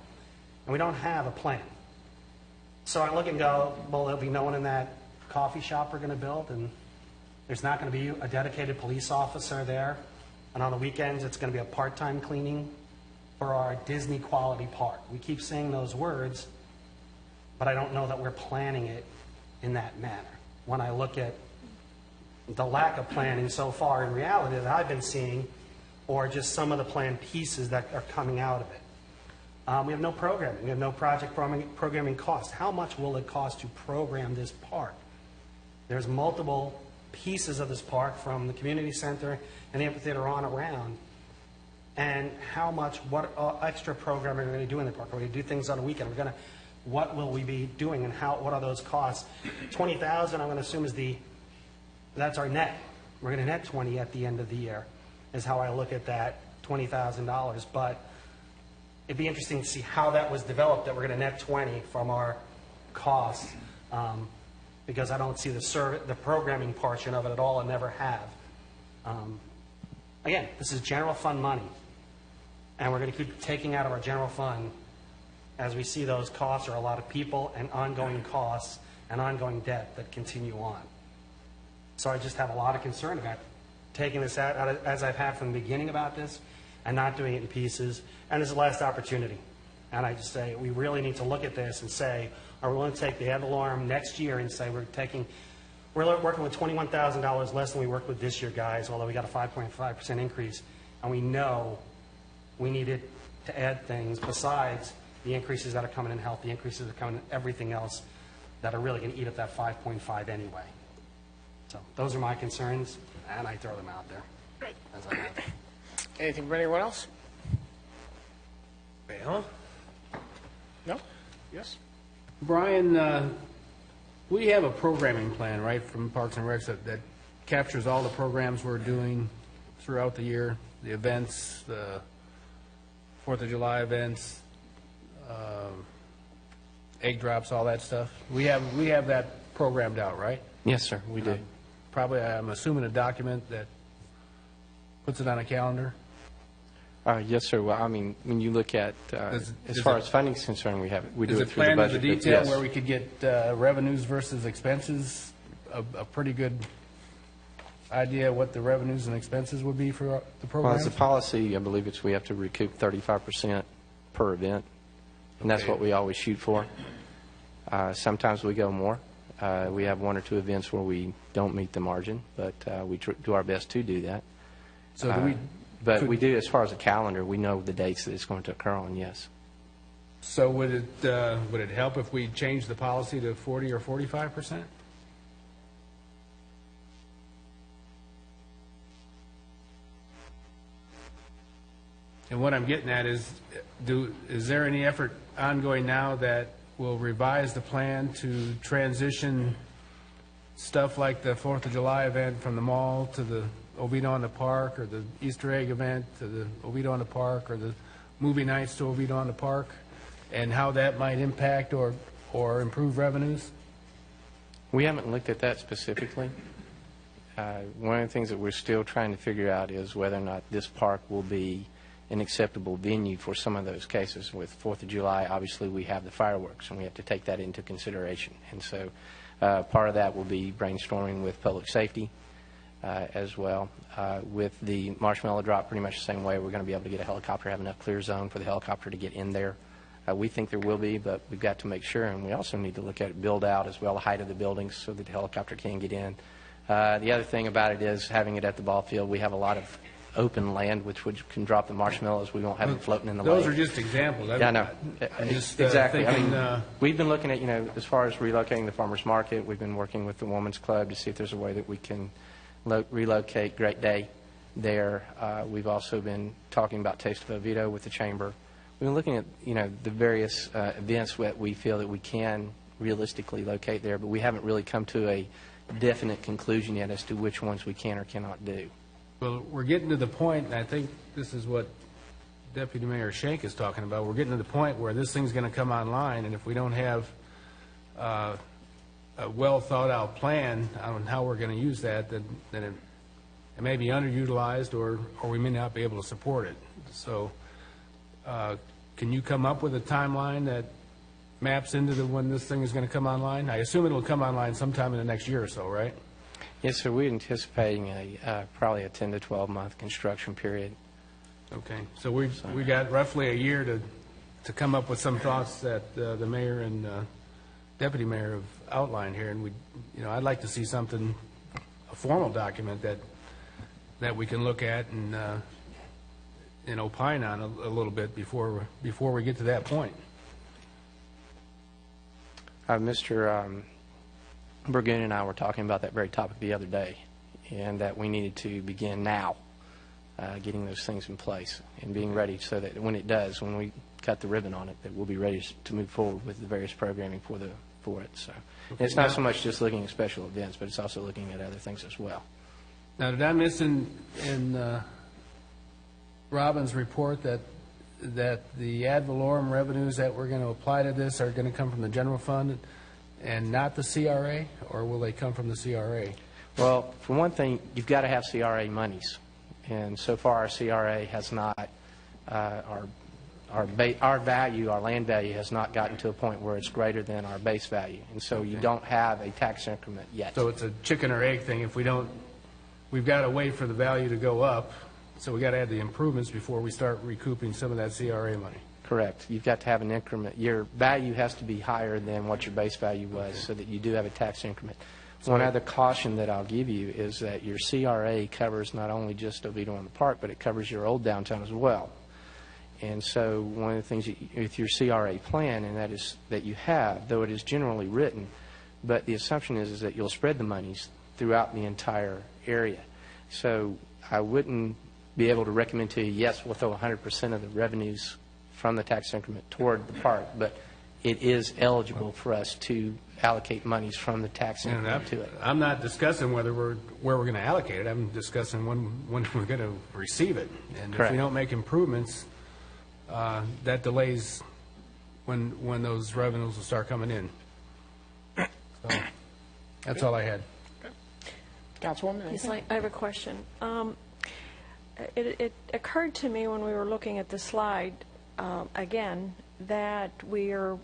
And we don't have a plan. So I look and go, well, there'll be no one in that coffee shop we're going to build, and there's not going to be a dedicated police officer there. And on the weekends, it's going to be a part-time cleaning for our Disney quality park. We keep saying those words, but I don't know that we're planning it in that manner. When I look at the lack of planning so far in reality that I've been seeing, or just some of the planned pieces that are coming out of it. We have no programming. We have no project programming cost. How much will it cost to program this park? There's multiple pieces of this park, from the community center and the amphitheater on around. And what extra programming are we going to do in the park? Are we going to do things on a weekend? What will we be doing, and what are those costs? $20,000, I'm going to assume, that's our net. We're going to net 20 at the end of the year, is how I look at that $20,000. But it'd be interesting to see how that was developed, that we're going to net 20 from our cost, because I don't see the programming portion of it at all and never have. Again, this is general fund money, and we're going to keep taking out of our general fund as we see those costs are a lot of people and ongoing costs and ongoing debt that continue on. So I just have a lot of concern about taking this out, as I've had from the beginning about this, and not doing it in pieces. And this is the last opportunity. And I just say, we really need to look at this and say, are we willing to take the ad valorem next year and say we're working with $21,000 less than we worked with this year, guys, although we got a 5.5% increase, and we know we needed to add things besides the increases that are coming in health, the increases that are coming in everything else that are really going to eat up that 5.5 anyway. So those are my concerns, and I throw them out there. Great. As I have. Anything from anyone else? Well, No? Yes? Brian, we have a programming plan, right, from Parks and Recs that captures all the programs we're doing throughout the year, the events, the 4th of July events, egg drops, all that stuff. We have that programmed out, right? Yes, sir, we do. Probably, I'm assuming, a document that puts it on a calendar. Yes, sir. Well, I mean, when you look at, as far as funding is concerned, we do Is it it through the planned in the budget. but detail yes. where we could get revenues versus expenses, a pretty good idea what the revenues and expenses would be for the Well, program? as a policy, I believe we have to recoup 35% per event, and that's Okay. what we always shoot for. Sometimes we go more. We have one or two events where we don't meet the margin, but we do our best to do that. So do we? But could- we do, as far as the calendar, we know the dates that it's going to occur on, yes. So would it help if we changed the policy to 40 or 45%? And what I'm getting at is there any effort ongoing now that will revise the plan to transition stuff like the 4th of July event from the mall to the Oviedo in the Park, or the Easter egg event to the Oviedo in the Park, or the movie nights to Oviedo in the Park, and how that might impact or improve revenues? We haven't looked at that specifically. One of the things that we're still trying to figure out is whether or not this park will be an acceptable venue for some of those cases. With 4th of July, obviously, we have the fireworks, and we have to take that into consideration. And so part of that will be brainstorming with public safety as well. With the marshmallow drop, pretty much the same way. We're going to be able to get a helicopter, have enough clear zone for the helicopter to get in there. We think there will be, but we've got to make sure, and we also need to look at build out as well, the height of the buildings so that the helicopter can get in. The other thing about it is having it at the ball field, we have a lot of open land which can drop the marshmallows. We won't have them floating in the lake. Those are just examples. Yeah, I know. I'm just Exactly. thinking, I mean, we've been looking at, as far as relocating the farmers market, we've been working with the Women's Club to see if there's a way that we can relocate Great Day there. We've also been talking about Taste of Oviedo with the Chamber. We've been looking at, the various events that we feel that we can realistically locate there, but we haven't really come to a definite conclusion yet as to which ones we can or cannot do. well, we're getting to the point, and I think this is what Deputy Mayor Schenk is talking about. We're getting to the point where this thing's going to come online, and if we don't have a well-thought-out plan on how we're going to use that, then it may be underutilized, or we may not be able to support it. So can you come up with a timeline that maps into when this thing is going to come online? I assume it'll come online sometime in the next year or so, right? Yes, sir. We're anticipating probably a 10 to 12-month construction period. Okay, so we got roughly a year to come up with some thoughts that the mayor and deputy mayor have outlined here, and I'd like to see something, a formal document that we can look at and opine on a little bit before we get to that point. Mr. Burgoon and I were talking about that very topic the other day, and that we needed to begin now getting those things in place and being ready so that when we cut the ribbon on it, that we'll be ready to move forward with the various programming for it. So it's not so much just looking at special events, but it's also looking at other things as well. Now, did I miss in Robin's report that the ad valorem revenues that we're going to apply to this are going to come from the general fund? and not the CRA, or will they come from the CRA? Well, for one thing, you've got to have CRA monies. And so far, our CRA has not, our value, our land value has not gotten to a point where it's greater than our base value. And so you don't have a tax increment yet. So it's a chicken or egg thing. If we don't, we've got to wait for the value to go up, so we got to add the improvements before we start recouping some of that CRA money. Correct. You've got to have an increment. Your value has to be higher than what your base value was so that you do have a tax increment. One other caution that I'll give you is that your CRA covers not only just Oviedo and the park, but it covers your old downtown as well. And so one of the things with your CRA plan, and that is that you have, though it is generally written, but the assumption is that you'll spread the monies throughout the entire area. So I wouldn't be able to recommend to you, yes, we'll throw 100% of the revenues from the tax increment toward the park, but it is eligible for us to allocate monies from the tax increment to it. I'm not discussing where we're going to allocate it. I'm discussing when we're going to receive it. And Correct. If we don't make improvements, that delays when those revenues will start coming in. So that's all I had. Councilwoman? Yes, I have a question. It occurred to me when we were looking at the slide, again, that you're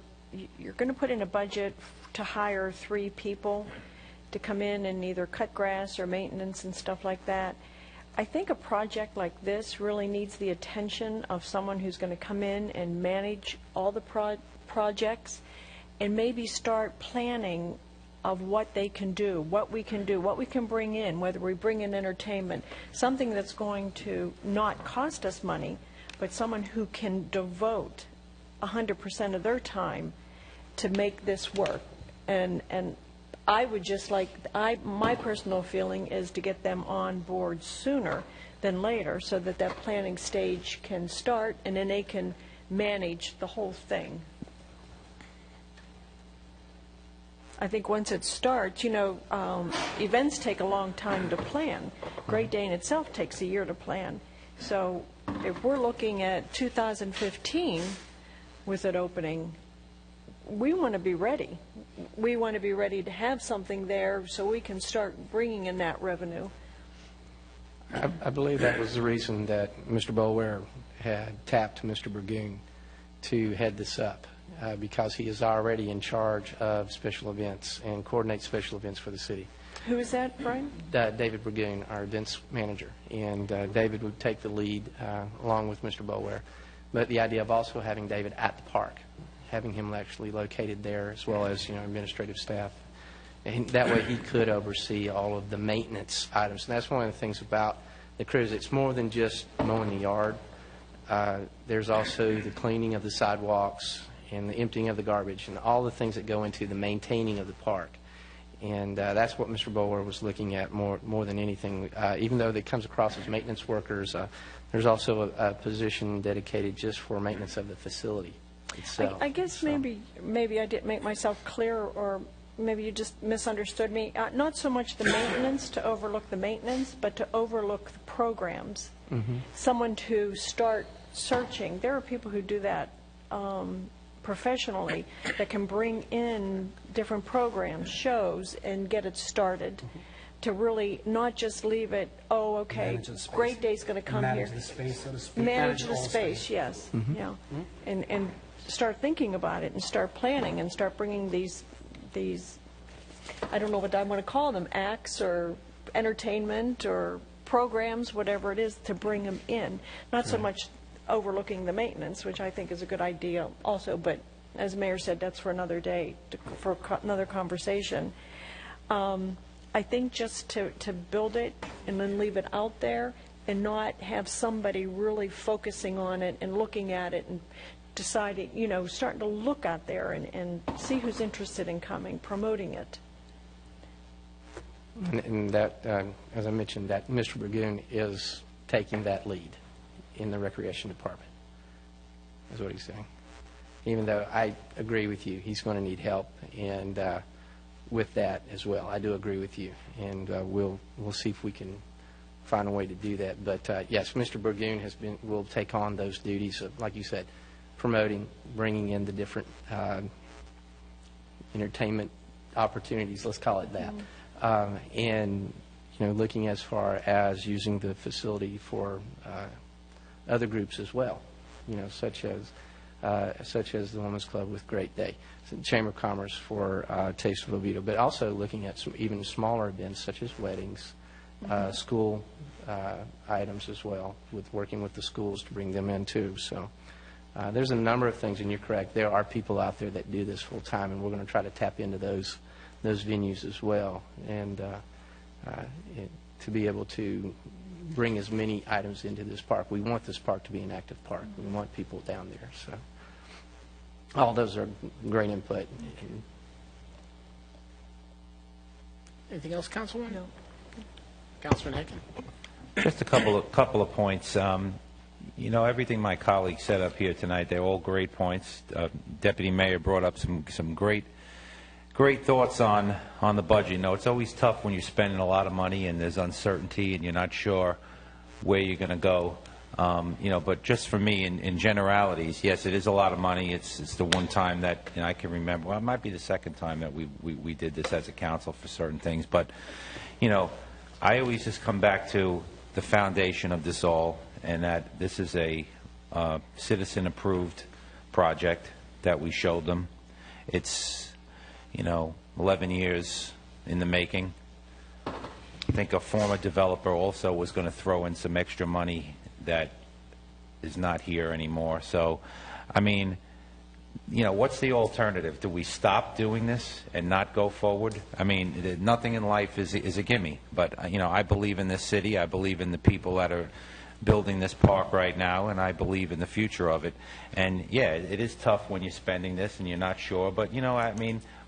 going to put in a budget to hire 3 people to come in and either cut grass or maintenance and stuff like that. I think a project like this really needs the attention of someone who's going to come in and manage all the projects and maybe start planning of what they can do, what we can bring in, whether we bring in entertainment, something that's going to not cost us money, but someone who can devote 100% of their time to make this work. And I would just like, my personal feeling is to get them on board sooner than later so that that planning stage can start and then they can manage the whole thing. I think once it starts, events take a long time to plan. Great Day in itself takes a year to plan. So if we're looking at 2015 with it opening, we want to be ready. We want to be ready to have something there so we can start bringing in that revenue. I believe that was the reason that Mr. Boulware had tapped Mr. Burgoon to head this up, because he is already in charge of special events and coordinates special events for the city. Who is that, Brian? David Burgoon, our events manager, and David would take the lead along with Mr. Boulware. But the idea of also having David at the park, having him actually located there, as well as administrative staff, and that way he could oversee all of the maintenance items. And that's one of the things about the crews. It's more than just mowing the yard. There's also the cleaning of the sidewalks and the emptying of the garbage and all the things that go into the maintaining of the park. And that's what Mr. Boulware was looking at more than anything. Even though it comes across as maintenance workers, there's also a position dedicated just for maintenance of the facility itself. I guess maybe I didn't make myself clear, or maybe you just misunderstood me. Not so much the maintenance, to overlook the maintenance, but to overlook the programs. Mm-hmm. Someone to start searching. There are people who do that professionally that can bring in different programs, shows, and get it started. Mm-hmm. To really not just leave it, okay, Great Day's going to come here. Manage the space, so to speak. Manage the space, yes. Mm-hmm. Yeah. Mm-hmm. And start thinking about it and start planning and start bringing these I don't know what I want to call them, acts or entertainment or programs, whatever it is, to bring them in. Not so much overlooking the maintenance, which I think is a good idea also, but as the Mayor said, that's for another day, for another conversation. I think just to build it and then leave it out there and not have somebody really focusing on it and looking at it and deciding, starting to look out there and see who's interested in coming, promoting it. And that, as I mentioned, that Mr. Burgoon is taking that lead in the Recreation Department, is what he's saying. Even though I agree with you, he's going to need help, and with that as well. I do agree with you, and we'll see if we can find a way to do that. But yes, Mr. Burgoon will take on those duties of, like you said, promoting, bringing in the different entertainment opportunities, let's call it that. And, looking as far as using the facility for other groups as well, such as the Women's Club with Great Day, Chamber of Commerce for Taste of Oviedo, but also looking at some even smaller events such as weddings, school items as well, with working with the schools to bring them in too. So there's a number of things, and you're correct. There are people out there that do this full time, and we're going to try to tap into those venues as well, and to be able to bring as many items into this park. We want this park to be an active park. We want people down there. So all those are great input. Anything else, Councilwoman? No. Councilman Hicken? Just a couple of points. Everything my colleagues said up here tonight, they're all great points. Deputy Mayor brought up some great thoughts on the budget. It's always tough when you're spending a lot of money and there's uncertainty and you're not sure where you're going to go. But just for me, in generalities, yes, it is a lot of money. It's the one time that I can remember. Well, it might be the second time that we did this as a council for certain things. But, I always just come back to the foundation of this all, and that this is a citizen-approved project that we showed them. It's 11 years in the making. I think a former developer also was going to throw in some extra money that is not here anymore. So, what's the alternative? Do we stop doing this and not go forward? Nothing in life is a gimme. But, I believe in this city. I believe in the people that are building this park right now, and I believe in the future of it. And, yeah, it is tough when you're spending this and you're not sure. But,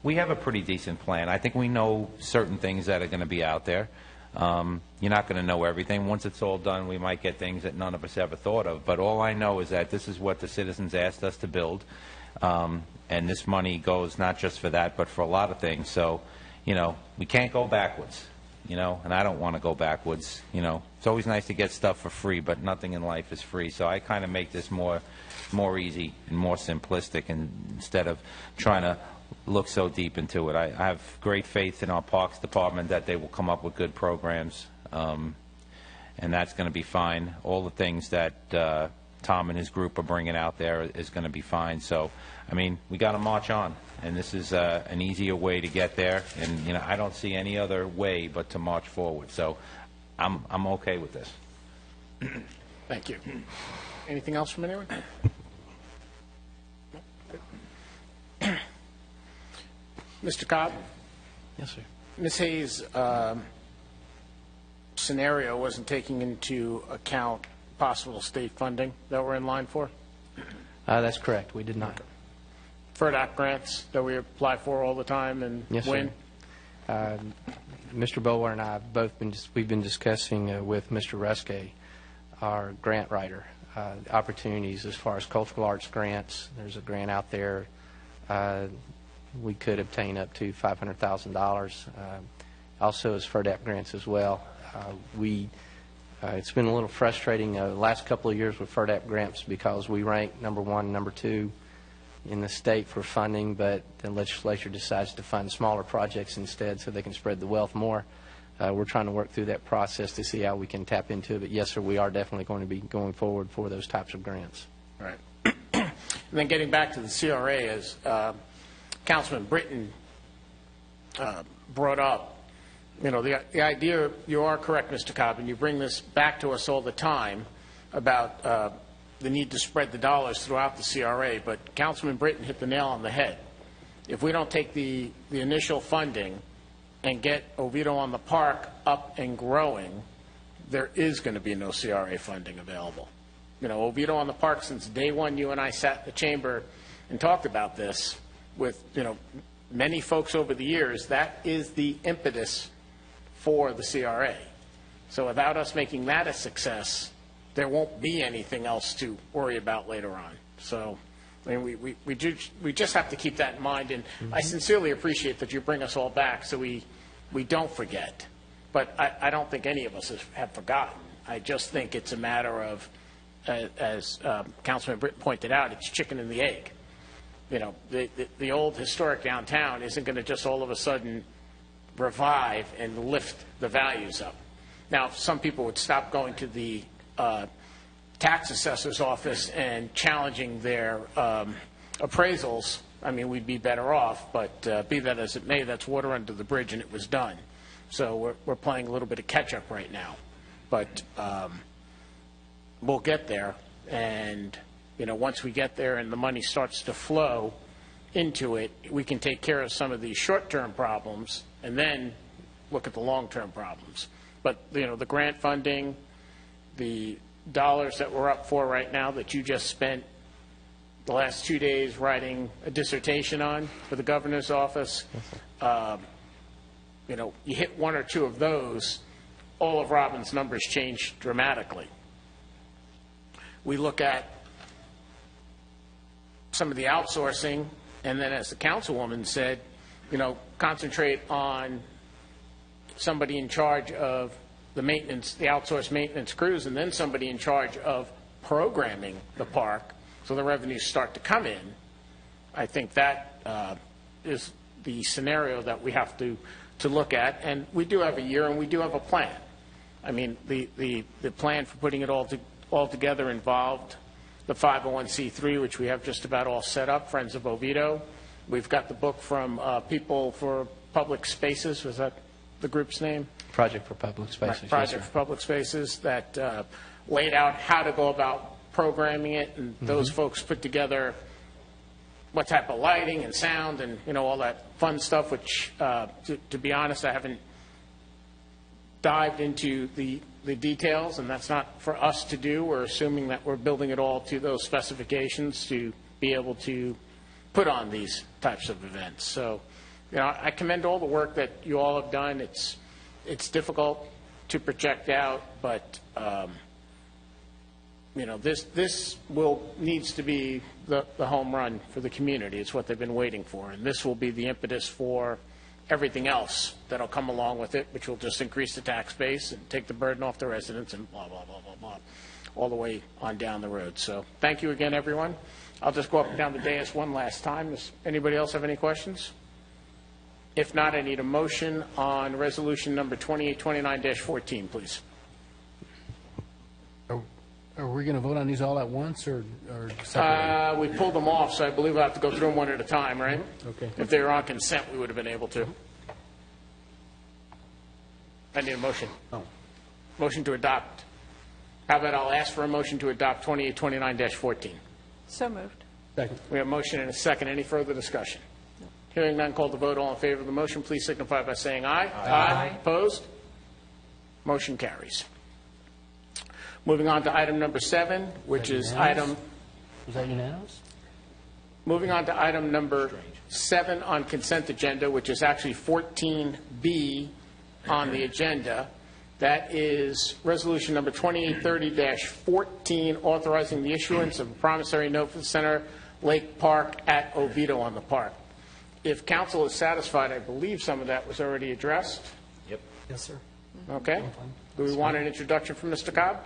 we have a pretty decent plan. I think we know certain things that are going to be out there. You're not going to know everything. Once it's all done, we might get things that none of us ever thought of. But all I know is that this is what the citizens asked us to build. And this money goes not just for that, but for a lot of things. So, we can't go backwards, and I don't want to go backwards. It's always nice to get stuff for free, but nothing in life is free. So I kind of make this more easy and more simplistic, and instead of trying to look so deep into it. I have great faith in our Parks Department that they will come up with good programs, and that's going to be fine. All the things that Tom and his group are bringing out there is going to be fine. So, we got to march on, and this is an easier way to get there. And I don't see any other way but to march forward. So, I'm okay with this. Thank you. Anything else from anyone? Mr. Cobb? Yes, sir. Ms. Hayes' scenario wasn't taking into account possible state funding that we're in line for? That's correct. We did not. FERDAP grants that we apply for all the time and Yes, win? sir. Mr. Bower and I have both we've been discussing with Mr. Reske, our grant writer, opportunities as far as cultural arts grants. There's a grant out there. We could obtain up to $500,000. Also as FERDAP grants as well. It's been a little frustrating the last couple of years with FERDAP grants because we rank number 1, number 2 in the state for funding, but the legislature decides to fund smaller projects instead so they can spread the wealth more. We're trying to work through that process to see how we can tap into it. But yes, sir, we are definitely going to be going forward for those types of grants. All right. And then getting back to the CRA, as Councilman Britton brought up, the idea, you are correct, Mr. Cobb, and you bring this back to us all the time about the need to spread the dollars throughout the CRA, but Councilman Britton hit the nail on the head. If we don't take the initial funding and get Oviedo on the Park up and growing, there is going to be no CRA funding available. Oviedo on the Park, since day one, you and I sat in the chamber and talked about this with, many folks over the years. That is the impetus for the CRA. So without us making that a success, there won't be anything else to worry about later on. So, we just have to keep that in mind, and I sincerely appreciate that you bring us all back so we don't forget. But I don't think any of us have forgotten. I just think it's a matter of, as Councilman Britton pointed out, it's chicken and the egg. the old historic downtown isn't going to just all of a sudden revive and lift the values up. Now, some people would stop going to the tax assessor's office and challenging their appraisals. I mean, we'd be better off, but be that as it may, that's water under the bridge, and it was done. So we're playing a little bit of catch-up right now. But we'll get there, and, once we get there and the money starts to flow into it, we can take care of some of these short-term problems and then look at the long-term problems. But, the grant funding, the dollars that we're up for right now that you just spent the last 2 days writing a dissertation on for the governor's office, you hit one or two of those, all of Robin's numbers change dramatically. We look at some of the outsourcing, and then as the councilwoman said, concentrate on somebody in charge of the maintenance, the outsourced maintenance crews, and then somebody in charge of programming the park so the revenues start to come in. I think that is the scenario that we have to look at. And we do have a year, and we do have a plan. I mean, the plan for putting it all together involved the 501c3, which we have just about all set up, Friends of Oviedo. We've got the book from People for Public Spaces. Was that the group's name? Project for Public Spaces. Right, Project for Public Spaces, that laid out how to go about programming it, and those folks put together what type of lighting and sound and, all that fun stuff, which, to be honest, I haven't dived into the details, and that's not for us to do. We're assuming that we're building it all to those specifications to be able to put on these types of events. So, I commend all the work that you all have done. It's difficult to project out, but this needs to be the home run for the community. It's what they've been waiting for, and this will be the impetus for everything else that'll come along with it, which will just increase the tax base and take the burden off the residents and blah, blah, blah, blah, blah, all the way on down the road. So thank you again, everyone. I'll just go up and down the dais one last time. Does anybody else have any questions? If not, I need a motion on resolution number 2829-14, please. Are we going to vote on these all at once or separately? We pulled them off, so I believe I have to go through them one at a time, right? Okay. If they were on consent, we would have been able to. I need a motion. Oh. Motion to adopt. How about I'll ask for a motion to adopt 2829-14. So moved. Second. We have a motion and a second. Any further discussion? No. Hearing none, called to vote. All in favor of the motion, please signify by saying aye. Aye. Opposed? Motion carries. Moving on to item number 7, which is item... Was that unanimous? Moving on to item number 7 on consent agenda, which is actually 14B on the agenda. That is resolution number 2830-14, authorizing the issuance of a promissory note for the Center Lake Park at Oviedo on the park. If council is satisfied, I believe some of that was already addressed. Yep. Yes, sir. Okay. Do we want an introduction from Mr. Cobb?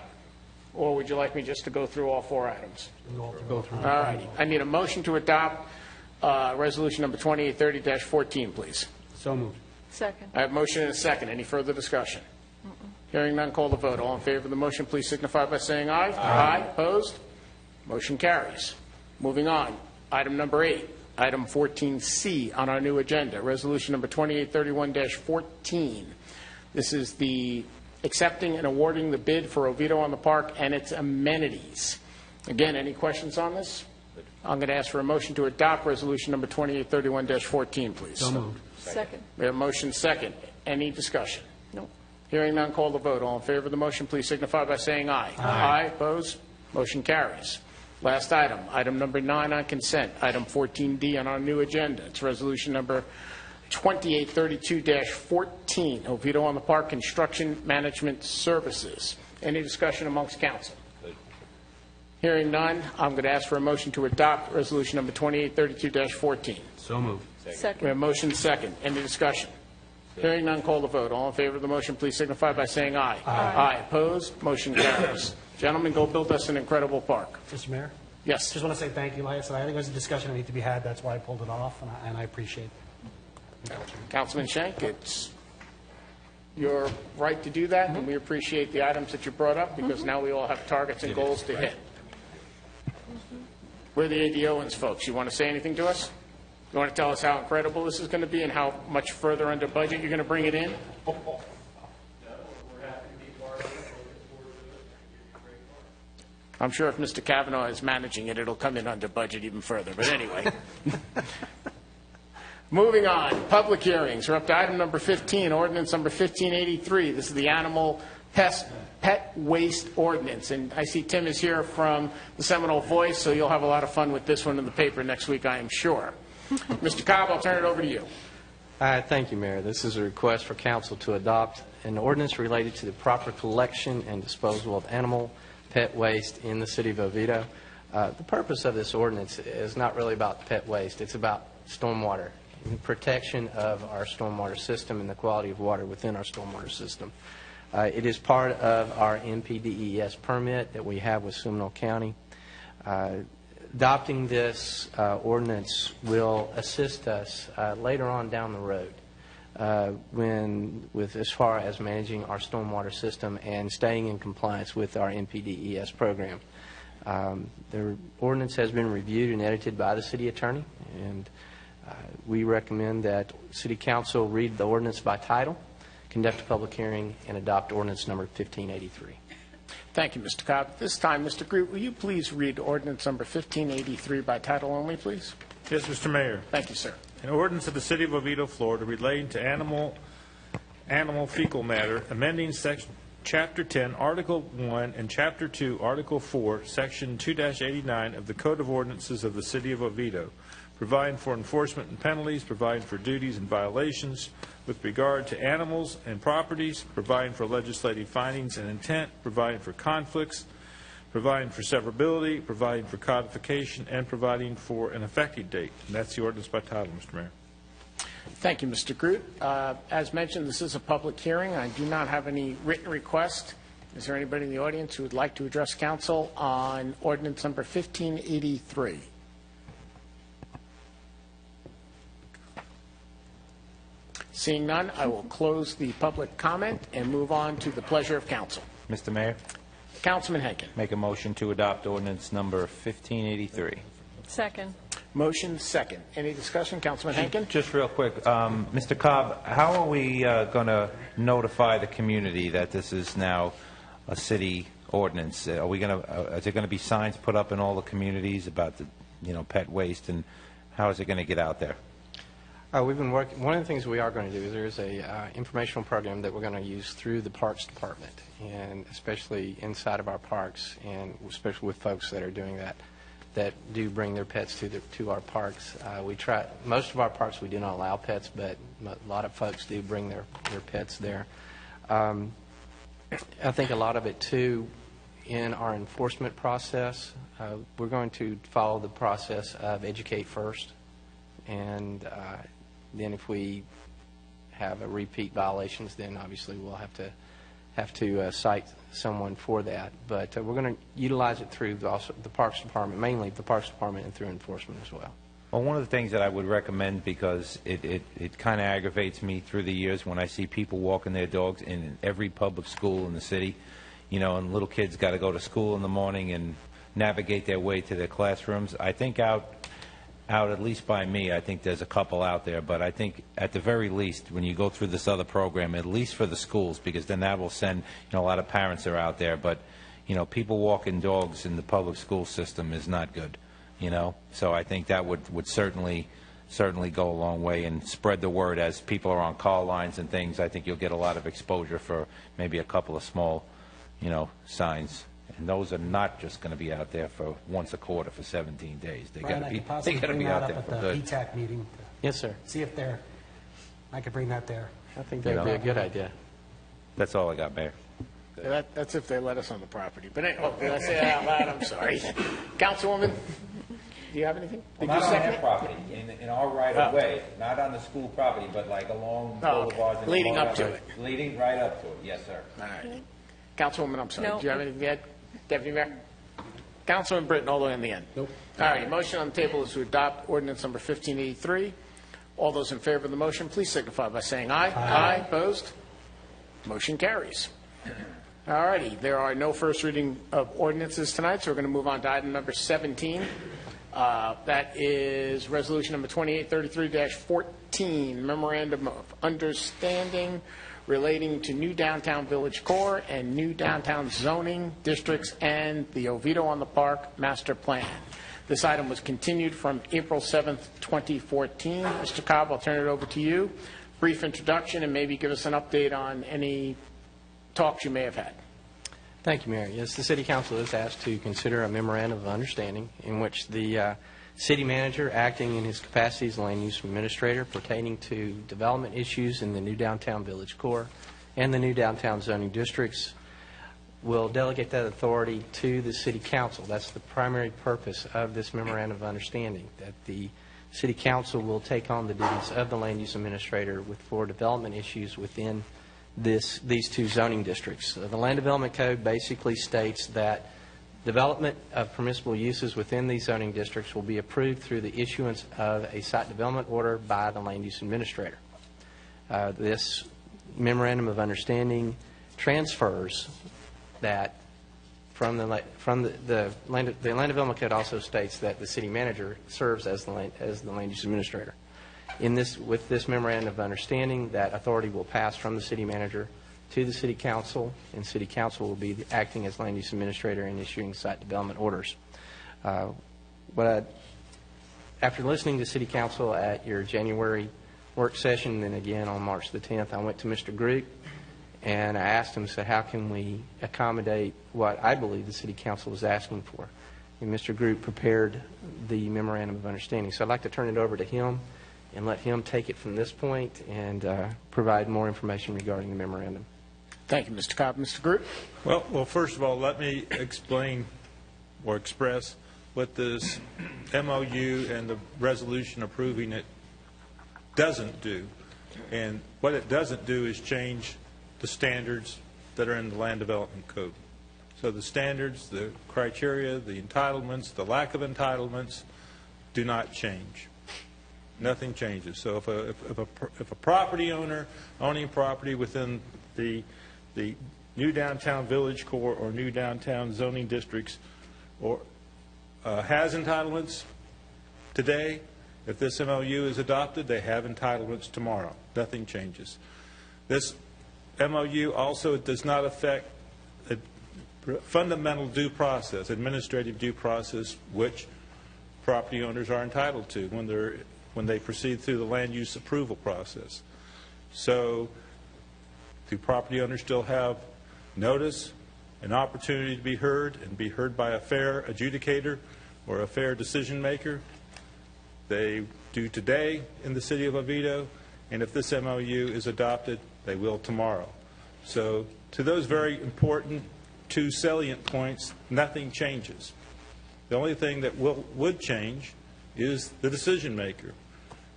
Or would you like me just to go through all 4 items? Go through. All righty. I need a motion to adopt resolution number 2830-14, please. So moved. Second. I have a motion and a second. Any further discussion? Hearing none, call the vote. All in favor of the motion, please signify by saying aye. Aye. Opposed? Motion carries. Moving on. Item number 8, item 14C on our new agenda, resolution number 2831-14. This is the accepting and awarding the bid for Oviedo on the Park and its amenities. Again, any questions on this? I'm going to ask for a motion to adopt resolution number 2831-14, please. So moved. Second. We have a motion second. Any discussion? No. Hearing none, call the vote. All in favor of the motion, please signify by saying aye. Aye. Opposed? Motion carries. Last item, item number 9 on consent, item 14D on our new agenda. It's resolution number 2832-14, Oviedo on the Park Construction Management Services. Any discussion amongst council? Hearing none, I'm going to ask for a motion to adopt resolution number 2832-14. So moved. Second. We have motion second. Any discussion? Hearing none, call the vote. All in favor of the motion, please signify by saying aye. Aye. Opposed? Motion carries. Gentlemen, go build us an incredible park. Mr. Mayor? Yes. Just want to say thank you. Like I said, I think there's a discussion that needs to be had. That's why I pulled it off, and I appreciate it. Councilman Schenk, it's your right to do that, and we appreciate the items that you brought up, because now we all have targets and goals to hit. We're the ADOans, folks. You want to say anything to us? You want to tell us how incredible this is going to be and how much further under budget you're going to bring it in? I'm sure if Mr. Kavanaugh is managing it, it'll come in under budget even further. But anyway. Moving on, public hearings. We're up to item number 15, ordinance number 1583. This is the animal pet waste ordinance. And I see Tim is here from the Seminole Voice, so you'll have a lot of fun with this one in the paper next week, I am sure. Mr. Cobb, I'll turn it over to you. Thank you, Mayor. This is a request for council to adopt an ordinance related to the proper collection and disposal of animal pet waste in the city of Oviedo. The purpose of this ordinance is not really about pet waste. It's about stormwater and protection of our stormwater system and the quality of water within our stormwater system. It is part of our MPDES permit that we have with Seminole County. Adopting this ordinance will assist us later on down the road as far as managing our stormwater system and staying in compliance with our MPDES program. The ordinance has been reviewed and edited by the city attorney, and we recommend that City Council read the ordinance by title, conduct a public hearing, and adopt ordinance number 1583. Thank you, Mr. Cobb. This time, Mr. Groot, will you please read ordinance number 1583 by title only, please? Yes, Mr. Mayor. Thank you, sir. An ordinance of the City of Oviedo, Florida, relating to animal fecal matter, amending Chapter 10, Article 1, and Chapter 2, Article 4, Section 2-89 of the Code of Ordinances of the City of Oviedo, providing for enforcement and penalties, providing for duties and violations with regard to animals and properties, providing for legislative findings and intent, providing for conflicts, providing for severability, providing for codification, and providing for an effective date. And that's the ordinance by title, Mr. Mayor. Thank you, Mr. Groot. As mentioned, this is a public hearing. I do not have any written request. Is there anybody in the audience who would like to address council on ordinance number 1583? Seeing none, I will close the public comment and move on to the pleasure of council. Mr. Mayor, Councilman Henkin. make a motion to adopt ordinance number 1583. Second. Motion second. Any discussion, Councilman Henkin? Just real quick, Mr. Cobb, how are we going to notify the community that this is now a city ordinance? Are we going to? Is there going to be signs put up in all the communities about the, pet waste, and how is it going to get out there? We've been working. One of the things we are going to do is there's a informational program that we're going to use through the Parks Department, and especially inside of our parks, and especially with folks that are doing that do bring their pets to our parks. We try most of our parks we do not allow pets, but a lot of folks do bring their pets there. I think a lot of it too in our enforcement process. We're going to follow the process of educate first, and then if we have a repeat violations, then obviously we'll have to cite someone for that. But we're going to utilize it through also the Parks Department, mainly the Parks Department, and through enforcement as well. Well, one of the things that I would recommend, because it kind of aggravates me through the years when I see people walking their dogs in every public school in the city, and little kids got to go to school in the morning and navigate their way to their classrooms. I think out at least by me, I think there's a couple out there, but I think at the very least, when you go through this other program, at least for the schools, because then that will send, a lot of parents are out there, but, people walking dogs in the public school system is not good, So I think that would certainly go a long way and spread the word as people are on call lines and things. I think you'll get a lot of exposure for maybe a couple of small, signs. And those are not just going to be out there for once a quarter for 17 days. They got to be out there for good. PTAC meeting. Yes, sir. See if I could bring that there. I think that would be a good idea. That's all I got, Mayor. That's if they let us on the property. But did I say that out loud? I'm sorry. Councilwoman, do you have anything? Not on our property, in our right-of-way, not on the school property, but like along boulevards. Okay. Leading up to it. Leading right up to it, yes, sir. All right. Councilwoman, I'm sorry. No. Do you have anything to add? Deputy Mayor? Councilman Britton, all the way in the end. Nope. All right, motion on the table is to adopt ordinance number 1583. All those in favor of the motion, please signify by saying aye. Aye. Opposed? Motion carries. All righty, there are no first reading of ordinances tonight, so we're going to move on to item number 17. That is resolution number 2833-14, Memorandum of Understanding relating to new downtown village core and new downtown zoning districts and the Oviedo on the Park master plan. This item was continued from April 7th, 2014. Mr. Cobb, I'll turn it over to you. Brief introduction and maybe give us an update on any talks you may have had. Thank you, Mayor. Yes, the City Council is asked to consider a memorandum of understanding in which the city manager, acting in his capacity as land use administrator pertaining to development issues in the new downtown village core and the new downtown zoning districts, will delegate that authority to the City Council. That's the primary purpose of this memorandum of understanding, that the City Council will take on the duties of the land use administrator for development issues within these two zoning districts. The Land Development Code basically states that development of permissible uses within these zoning districts will be approved through the issuance of a site development order by the land use administrator. This memorandum of understanding transfers that from the land development code also states that the city manager serves as the land use administrator. With this memorandum of understanding, that authority will pass from the city manager to the city council, and city council will be acting as land use administrator and issuing site development orders. After listening to city council at your January work session and then again on March the 10th, I went to Mr. Groot and I asked him, said, how can we accommodate what I believe the city council was asking for? And Mr. Groot prepared the memorandum of understanding. So I'd like to turn it over to him and let him take it from this point and provide more information regarding the memorandum. Thank you, Mr. Cobb. Mr. Groot? Well, first of all, let me explain or express what this MOU and the resolution approving it doesn't do. And what it doesn't do is change the standards that are in the Land Development Code. So the standards, the criteria, the entitlements, the lack of entitlements do not change. Nothing changes. So if a property owner owning property within the new downtown village core or new downtown zoning districts or has entitlements today, if this MOU is adopted, they have entitlements tomorrow. Nothing changes. This MOU also does not affect a fundamental due process, administrative due process, which property owners are entitled to when they proceed through the land use approval process. So do property owners still have notice, an opportunity to be heard and be heard by a fair adjudicator or a fair decision maker? They do today in the city of Oviedo, and if this MOU is adopted, they will tomorrow. So to those very important two salient points, nothing changes. The only thing that would change is the decision maker.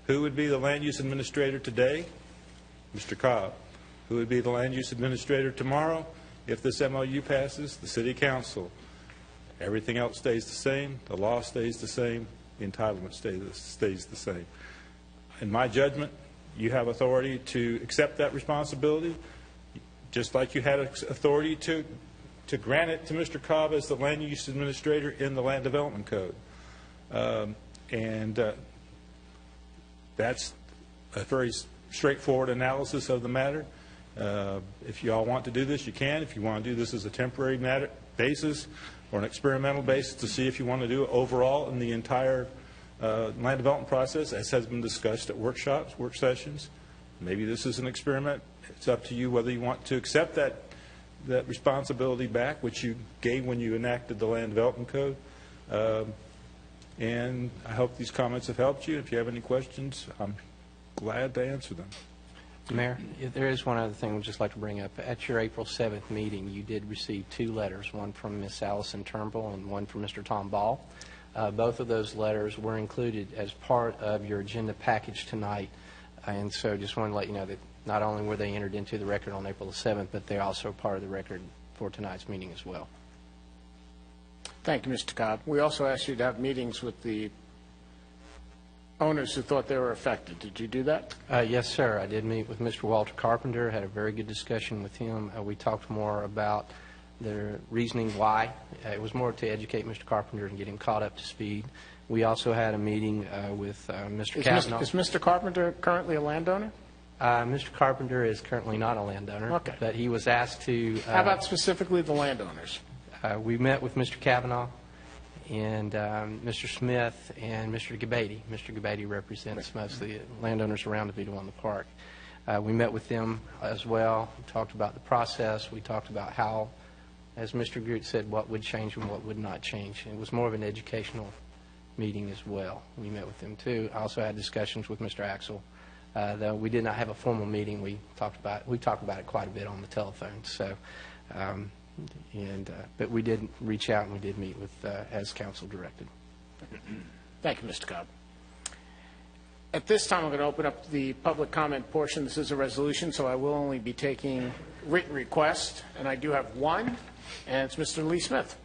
Who would be the land use administrator today? Mr. Cobb. Who would be the land use administrator tomorrow? If this MOU passes, the city council. Everything else stays the same. The law stays the same. The entitlement stays the same. In my judgment, you have authority to accept that responsibility, just like you had authority to grant it to Mr. Cobb as the land use administrator in the Land Development Code. That's a very straightforward analysis of the matter. If you all want to do this, you can. If you want to do this as a temporary basis or an experimental basis to see if you want to do it overall in the entire land development process, as has been discussed at workshops, work sessions, maybe this is an experiment. It's up to you whether you want to accept that responsibility back, which you gave when you enacted the Land Development Code. And I hope these comments have helped you. If you have any questions, I'm glad to answer them. Mayor, there is one other thing we'd just like to bring up. At your April 7th meeting, you did receive two letters, one from Ms. Allison Turnbull and one from Mr. Tom Ball. Both of those letters were included as part of your agenda package tonight. And so just wanted to let you know that not only were they entered into the record on April the 7th, but they're also part of the record for tonight's meeting as well. Thank you, Mr. Cobb. We also asked you to have meetings with the owners who thought they were affected. Did you do that? Yes, sir. I did meet with Mr. Walter Carpenter, had a very good discussion with him. We talked more about the reasoning why. It was more to educate Mr. Carpenter and get him caught up to speed. We also had a meeting with Mr. Kavanaugh. Is Mr. Carpenter currently a landowner? Mr. Carpenter is currently not a landowner, Okay. but he was asked to... How about specifically the landowners? We met with Mr. Kavanaugh and Mr. Smith and Mr. Gabady. Mr. Gabady represents most of the landowners around Oviedo on the park. We met with them as well. We talked about the process. We talked about how, as Mr. Groot said, what would change and what would not change. It was more of an educational meeting as well. We met with them too. I also had discussions with Mr. Axel. Though we did not have a formal meeting, we talked about it quite a bit on the telephone. So, but we did reach out and we did meet with as council directed. Thank you, Mr. Cobb. At this time, I'm going to open up the public comment portion. This is a resolution, so I will only be taking written requests, and I do have one, and it's Mr. Lee Smith.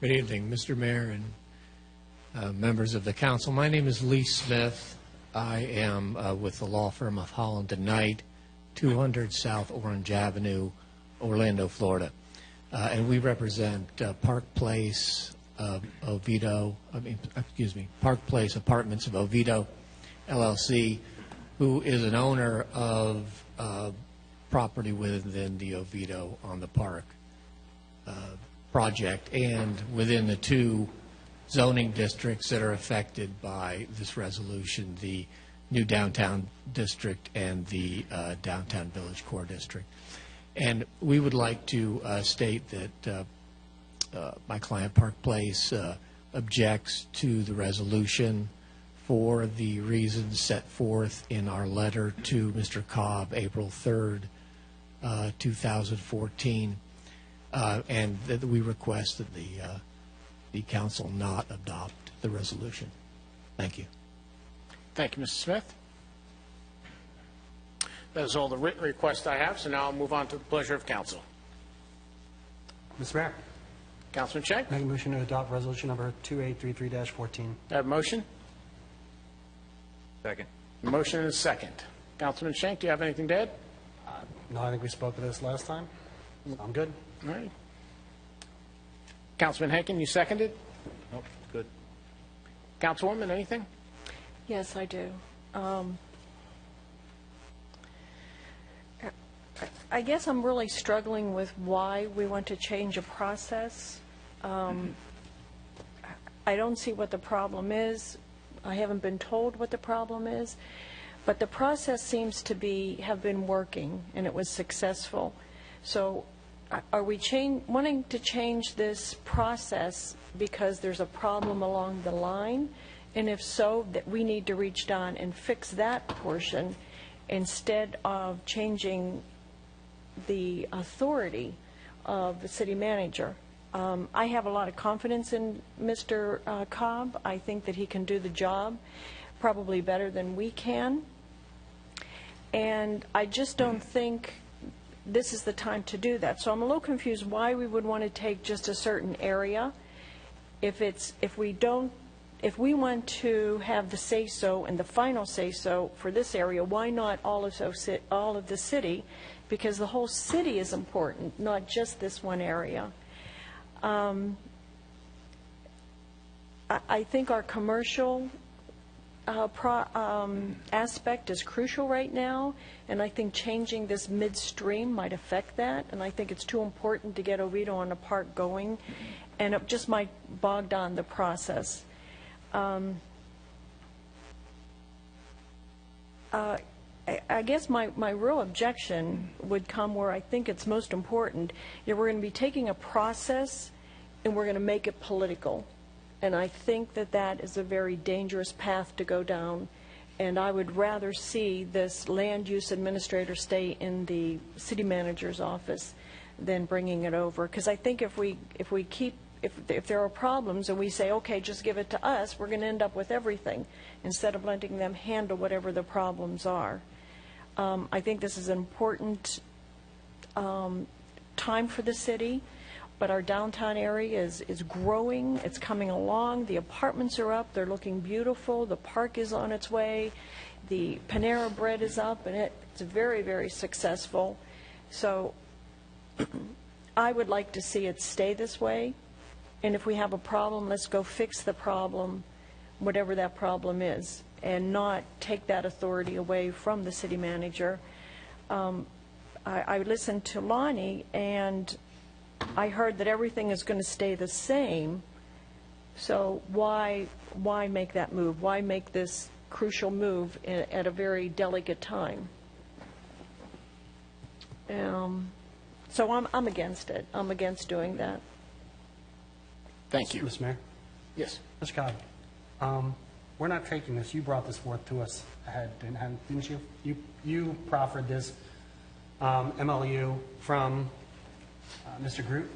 Good evening, Mr. Mayor and members of the council. My name is Lee Smith. I am with the law firm of Holland & Knight, 200 South Orange Avenue, Orlando, Florida. And we represent Park Place Park Place Apartments of Oviedo, LLC, who is an owner of property within the Oviedo on the Park project and within the two zoning districts that are affected by this resolution, the new downtown district and the downtown village core district. And we would like to state that my client, Park Place, objects to the resolution for the reasons set forth in our letter to Mr. Cobb, April 3rd, 2014. And that we request that the council not adopt the resolution. Thank you. Thank you, Mr. Smith. That is all the written requests I have, so now I'll move on to the pleasure of council. Mr. Mayor, Councilman Schenck, make a motion to adopt resolution number 2833-14. I have a motion? Second. Motion and a second. Councilman Schenck, do you have anything to add? No, I think we spoke of this last time. So I'm good. All right. Councilman Henkin, you seconded? Nope, good. Councilwoman, anything? Yes, I do. I guess I'm really struggling with why we want to change a process. I don't see what the problem is. I haven't been told what the problem is. But the process seems to have been working, and it was successful. So are we wanting to change this process because there's a problem along the line? And if so, that we need to reach down and fix that portion instead of changing the authority of the city manager. I have a lot of confidence in Mr. Cobb. I think that he can do the job probably better than we can. And I just don't think this is the time to do that. So I'm a little confused why we would want to take just a certain area. If we want to have the say-so and the final say-so for this area, why not all of the city? Because the whole city is important, not just this one area. I think our commercial aspect is crucial right now, and I think changing this midstream might affect that, and I think it's too important to get Oviedo on the park going, and it just might bog down the process. I guess my real objection would come where I think it's most important. We're going to be taking a process and we're going to make it political. And I think that is a very dangerous path to go down. And I would rather see this land use administrator stay in the city manager's office than bringing it over. Because I think if we keep if there are problems and we say, okay, just give it to us, we're going to end up with everything instead of letting them handle whatever the problems are. I think this is an important time for the city, but our downtown area is growing. It's coming along. The apartments are up. They're looking beautiful. The park is on its way. The Panera Bread is up, and it's very, very successful. So I would like to see it stay this way. And if we have a problem, let's go fix the problem, whatever that problem is, and not take that authority away from the city manager. I listened to Lonnie, and I heard that everything is going to stay the same. So why make that move? Why make this crucial move at a very delicate time? So I'm against it. I'm against doing that. Thank you. Mr. Mayor? Yes. Mr. Cobb, we're not taking this. You brought this forth to us ahead, didn't you? You proffered this MLU from Mr. Groot?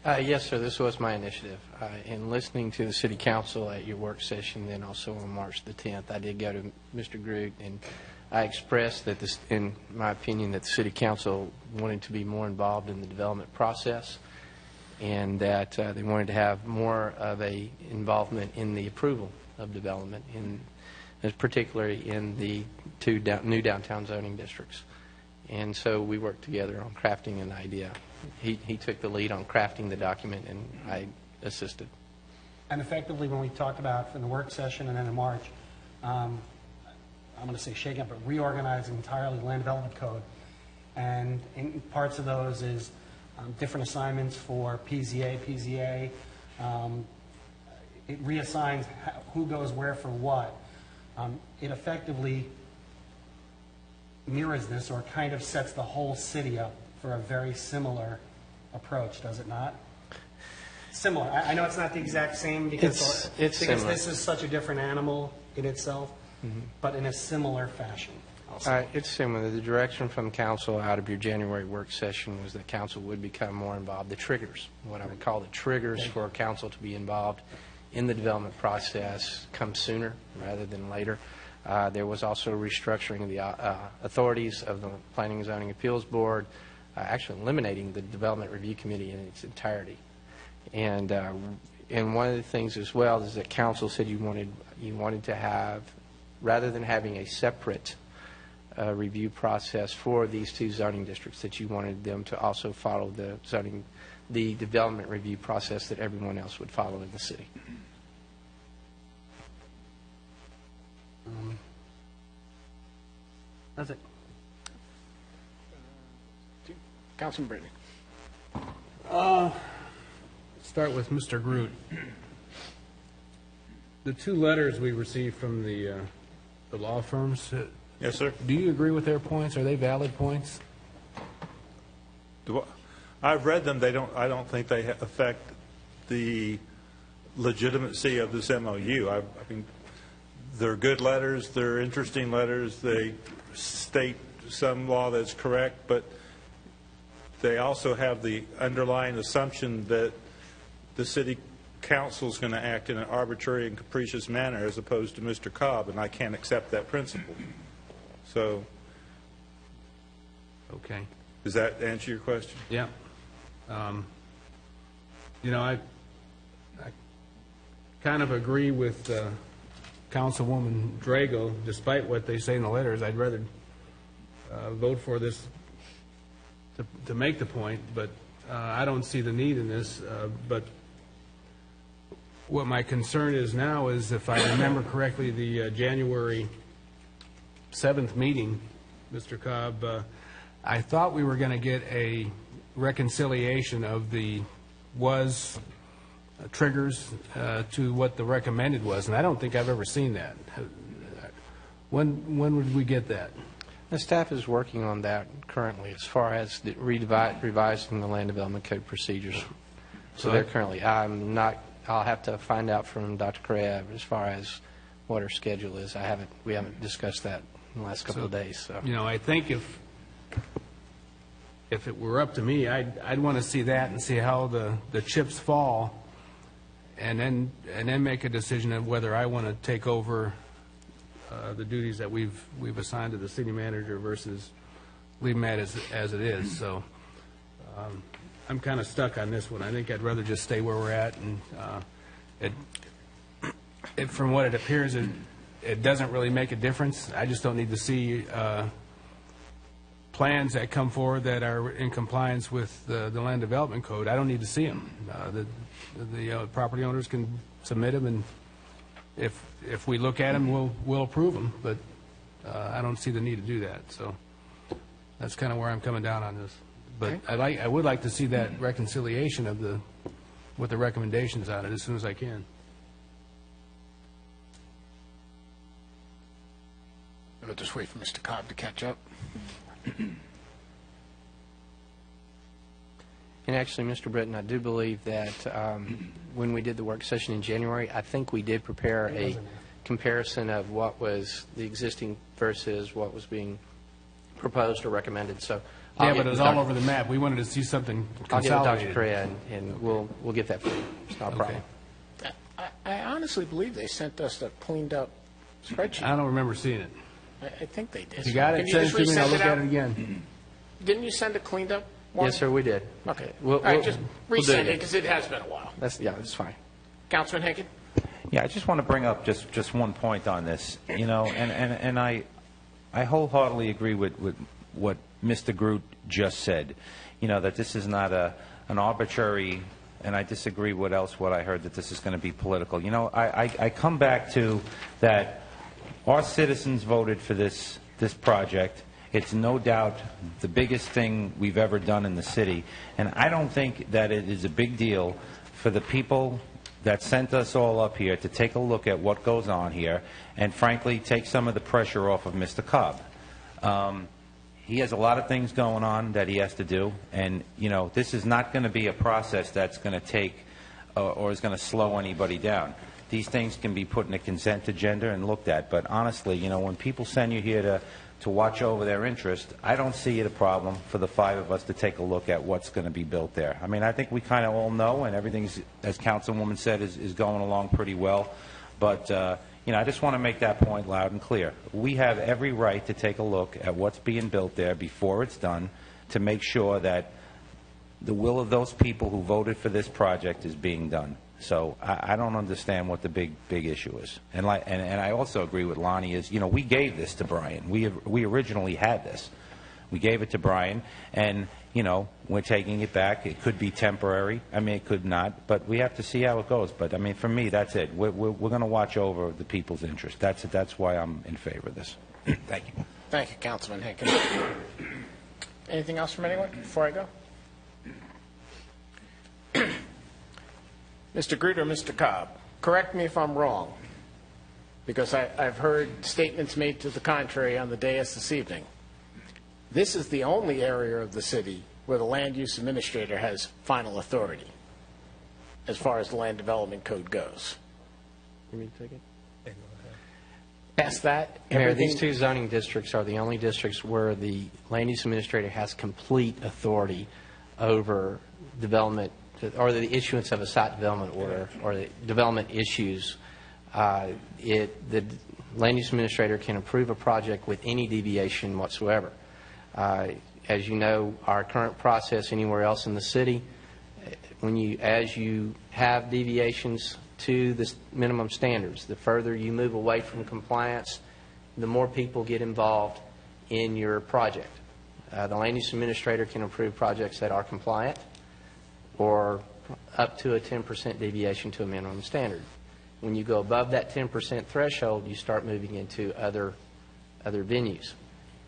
Yes, sir. This was my initiative. In listening to the City Council at your work session, then also on March the 10th, I did go to Mr. Groot, and I expressed that, in my opinion, that the City Council wanted to be more involved in the development process, and that they wanted to have more of a involvement in the approval of development, particularly in the two new downtown zoning districts. And so we worked together on crafting an idea. He took the lead on crafting the document, and I assisted. And effectively, when we talked about in the work session and then in March, I'm going to say shaking up, but reorganizing entirely the land development code. And in parts of those is different assignments for PZA. It reassigns who goes where for what. It effectively mirrors this, or kind of sets the whole city up for a very similar approach, does it not? Similar. I know it's not the exact same because similar. This is such a different animal in itself, but in a similar fashion. It's similar. The direction from council out of your January work session was that council would become more involved. The triggers, what I would call the triggers for council to be involved in the development process, come sooner rather than later. There was also restructuring of the authorities of the Planning and Zoning Appeals Board, actually eliminating the Development Review Committee in its entirety. And one of the things as well is that council said you wanted to have, rather than having a separate review process for these two zoning districts, that you wanted them to also follow the development review process that everyone else would follow in the city. That's it. Councilman Brittany. Start with Mr. Groot. The two letters we received from the law firms, Yes, sir. do you agree with their points? Are they valid points? I've read them. I don't think they affect the legitimacy of this MOU. I mean, they're good letters. They're interesting letters. They state some law that's correct, but they also have the underlying assumption that the city council is going to act in an arbitrary and capricious manner as opposed to Mr. Cobb, and I can't accept that principle. So, Okay. does that answer your question? Yeah. I kind of agree with Councilwoman Drago. Despite what they say in the letters, I'd rather vote for this to make the point, but I don't see the need in this. But what my concern is now is, if I remember correctly, the January 7th meeting, Mr. Cobb, I thought we were going to get a reconciliation of the triggers to what the recommended was, and I don't think I've ever seen that. When would we get that? The staff is working on that currently as far as revising the land development code procedures. So they're currently, I'll have to find out from Dr. Correa as far as what her schedule is. We haven't discussed that in the last couple of days. So. I think if it were up to me, I'd want to see that and see how the chips fall, and then make a decision of whether I want to take over the duties that we've assigned to the city manager versus leave them as it is. So I'm kind of stuck on this one. I think I'd rather just stay where we're at, and from what it appears, it doesn't really make a difference. I just don't need to see plans that come forward that are in compliance with the land development code. I don't need to see them. The property owners can submit them, and if we look at them, we'll approve them. But I don't see the need to do that. So that's kind of where I'm coming down on this. But Okay. I would like to see that reconciliation of with the recommendations on it as soon as I can. We'll just wait for Mr. Cobb to catch up. And actually, Mr. Britton, I do believe that when we did the work session in January, I think we did prepare a comparison of what was the existing versus what was being proposed or recommended. So Yeah, but it was all over the map. We wanted to see something I'll get with Dr. consolidated. Correa, and we'll get that for you. It's not a problem. I honestly believe they sent us a cleaned-up spreadsheet. I don't remember seeing it. I think they did. If you got Can it, you send it just to me and I'll resend look it at out? it again. Didn't you send a cleaned-up one? Yes, sir, we did. Okay. We'll- All right, we'll- just we'll do resend it. it, because it has been a while. That's fine. Councilman Henkin? Yeah, I just want to bring up just one point on this, and I wholeheartedly agree with what Mr. Groot just said, that this is not an arbitrary, and I disagree with what I heard, that this is going to be political. I come back to that our citizens voted for this project. It's no doubt the biggest thing we've ever done in the city, and I don't think that it is a big deal for the people that sent us all up here to take a look at what goes on here and, frankly, take some of the pressure off of Mr. Cobb. He has a lot of things going on that he has to do, and, this is not going to be a process that's going to take or is going to slow anybody down. These things can be put in a consent agenda and looked at, but honestly, when people send you here to watch over their interest, I don't see it a problem for the five of us to take a look at what's going to be built there. I mean, I think we kind of all know, and everything's, as Councilwoman said, is going along pretty well. But, I just want to make that point loud and clear. We have every right to take a look at what's being built there before it's done to make sure that the will of those people who voted for this project is being done. So I don't understand what the big issue is. And I also agree with Lonnie is, we gave this to Brian. We originally had this. We gave it to Brian, and, we're taking it back. It could be temporary. I mean, it could not, but we have to see how it goes. But, I mean, for me, that's it. We're going to watch over the people's interest. That's why I'm in favor of this. Thank you. Thank you, Councilman Henkin. Anything else from anyone before I go? Mr. Groot or Mr. Cobb, correct me if I'm wrong, because I've heard statements made to the contrary on the dais this evening. This is the only area of the city where the land use administrator has final authority as far as the land development code goes. You mean to take it? Past that, Mayor, everything... these two zoning districts are the only districts where the land use administrator has complete authority over development or the issuance of a site development order or the development issues. The land use administrator can approve a project with any deviation whatsoever. As you know, our current process anywhere else in the city, as you have deviations to the minimum standards, the further you move away from compliance, the more people get involved in your project. The land use administrator can approve projects that are compliant or up to a 10% deviation to a minimum standard. When you go above that 10% threshold, you start moving into other venues.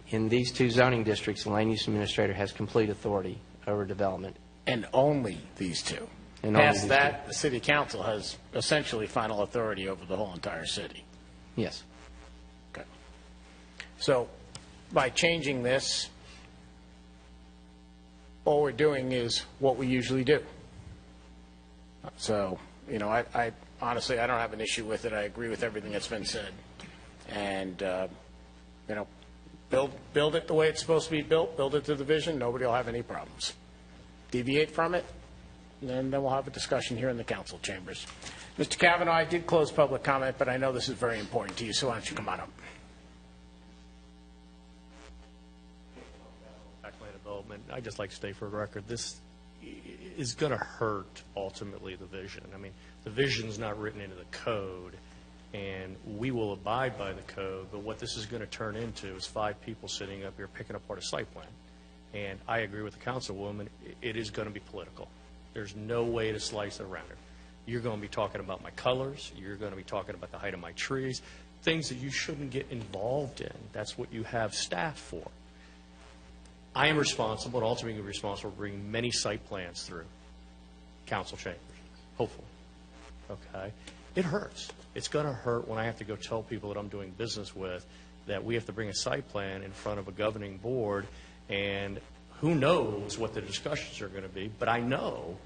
In these two zoning districts, the land use administrator has complete authority over development. And only these two. And only Past these that, the city council has essentially final authority over the whole entire city. Yes. Okay. So by changing this, all we're doing is what we usually do. So, I honestly, I don't have an issue with it. I agree with everything that's been said. And, build it the way it's supposed to be built, build it to the vision, nobody will have any problems. Deviate from it, and then we'll have a discussion here in the council chambers. Mr. Kavanaugh, I did close public comment, but I know this is very important to you, so why don't you come on up? Backland development, I'd just like to state for the record, this is going to hurt ultimately the vision. I mean, the vision's not written into the code, and we will abide by the code, but what this is going to turn into is 5 people sitting up here picking apart a site plan. And I agree with the councilwoman, it is going to be political. There's no way to slice it around it. You're going to be talking about my colors, you're going to be talking about the height of my trees, things that you shouldn't get involved in. That's what you have staff for. I am responsible, and ultimately responsible for bringing many site plans through council chambers, hopefully. Okay? It hurts. It's going to hurt when I have to go tell people that I'm doing business with that we have to bring a site plan in front of a governing board, and who knows what the discussions are going to be, but I know,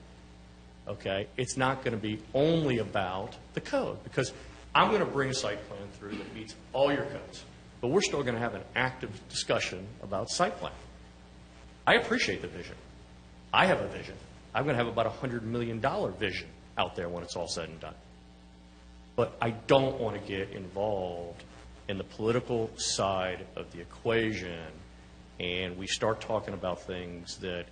okay, it's not going to be only about the code, because I'm going to bring a site plan through that meets all your codes, but we're still going to have an active discussion about site plan. I appreciate the vision. I have a vision. I'm going to have about a $100 million vision out there when it's all said and done. But I don't want to get involved in the political side of the equation, and we start talking about things that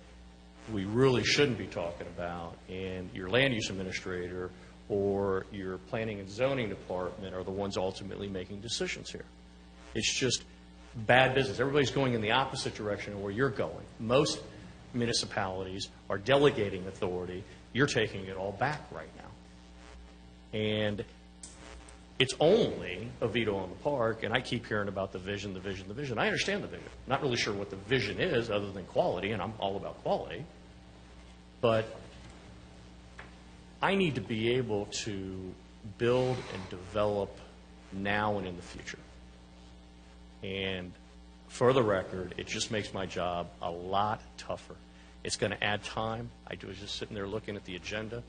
we really shouldn't be talking about, and your land use administrator or your planning and zoning department are the ones ultimately making decisions here. It's just bad business. Everybody's going in the opposite direction of where you're going. Most municipalities are delegating authority. You're taking it all back right now. And it's only Oviedo on the Park, and I keep hearing about the vision, the vision, the vision. I understand the vision. I'm not really sure what the vision is other than quality, and I'm all about quality. But I need to be able to build and develop now and in the future. And for the record, it just makes my job a lot tougher. It's going to add time. I was just sitting there looking at the agenda.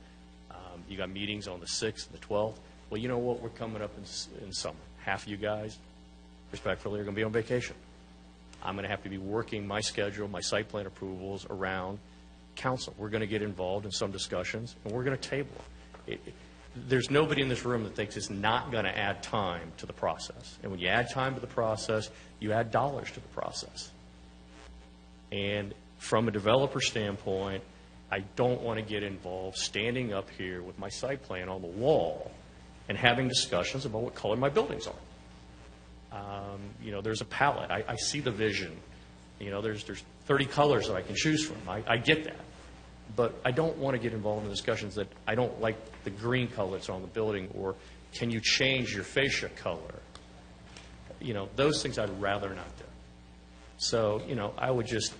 You got meetings on the 6th and the 12th. Well, you know what? We're coming up in summer. Half of you guys, respectfully, are going to be on vacation. I'm going to have to be working my schedule, my site plan approvals around council. We're going to get involved in some discussions, and we're going to table it. There's nobody in this room that thinks it's not going to add time to the process. And when you add time to the process, you add dollars to the process. And from a developer standpoint, I don't want to get involved standing up here with my site plan on the wall and having discussions about what color my buildings are. You know, there's a palette. I see the vision. You know, there's 30 colors that I can choose from. I get that. But I don't want to get involved in discussions that I don't like the green color that's on the building, or can you change your fascia color? You know, those things I'd rather not do. So, you know, I would just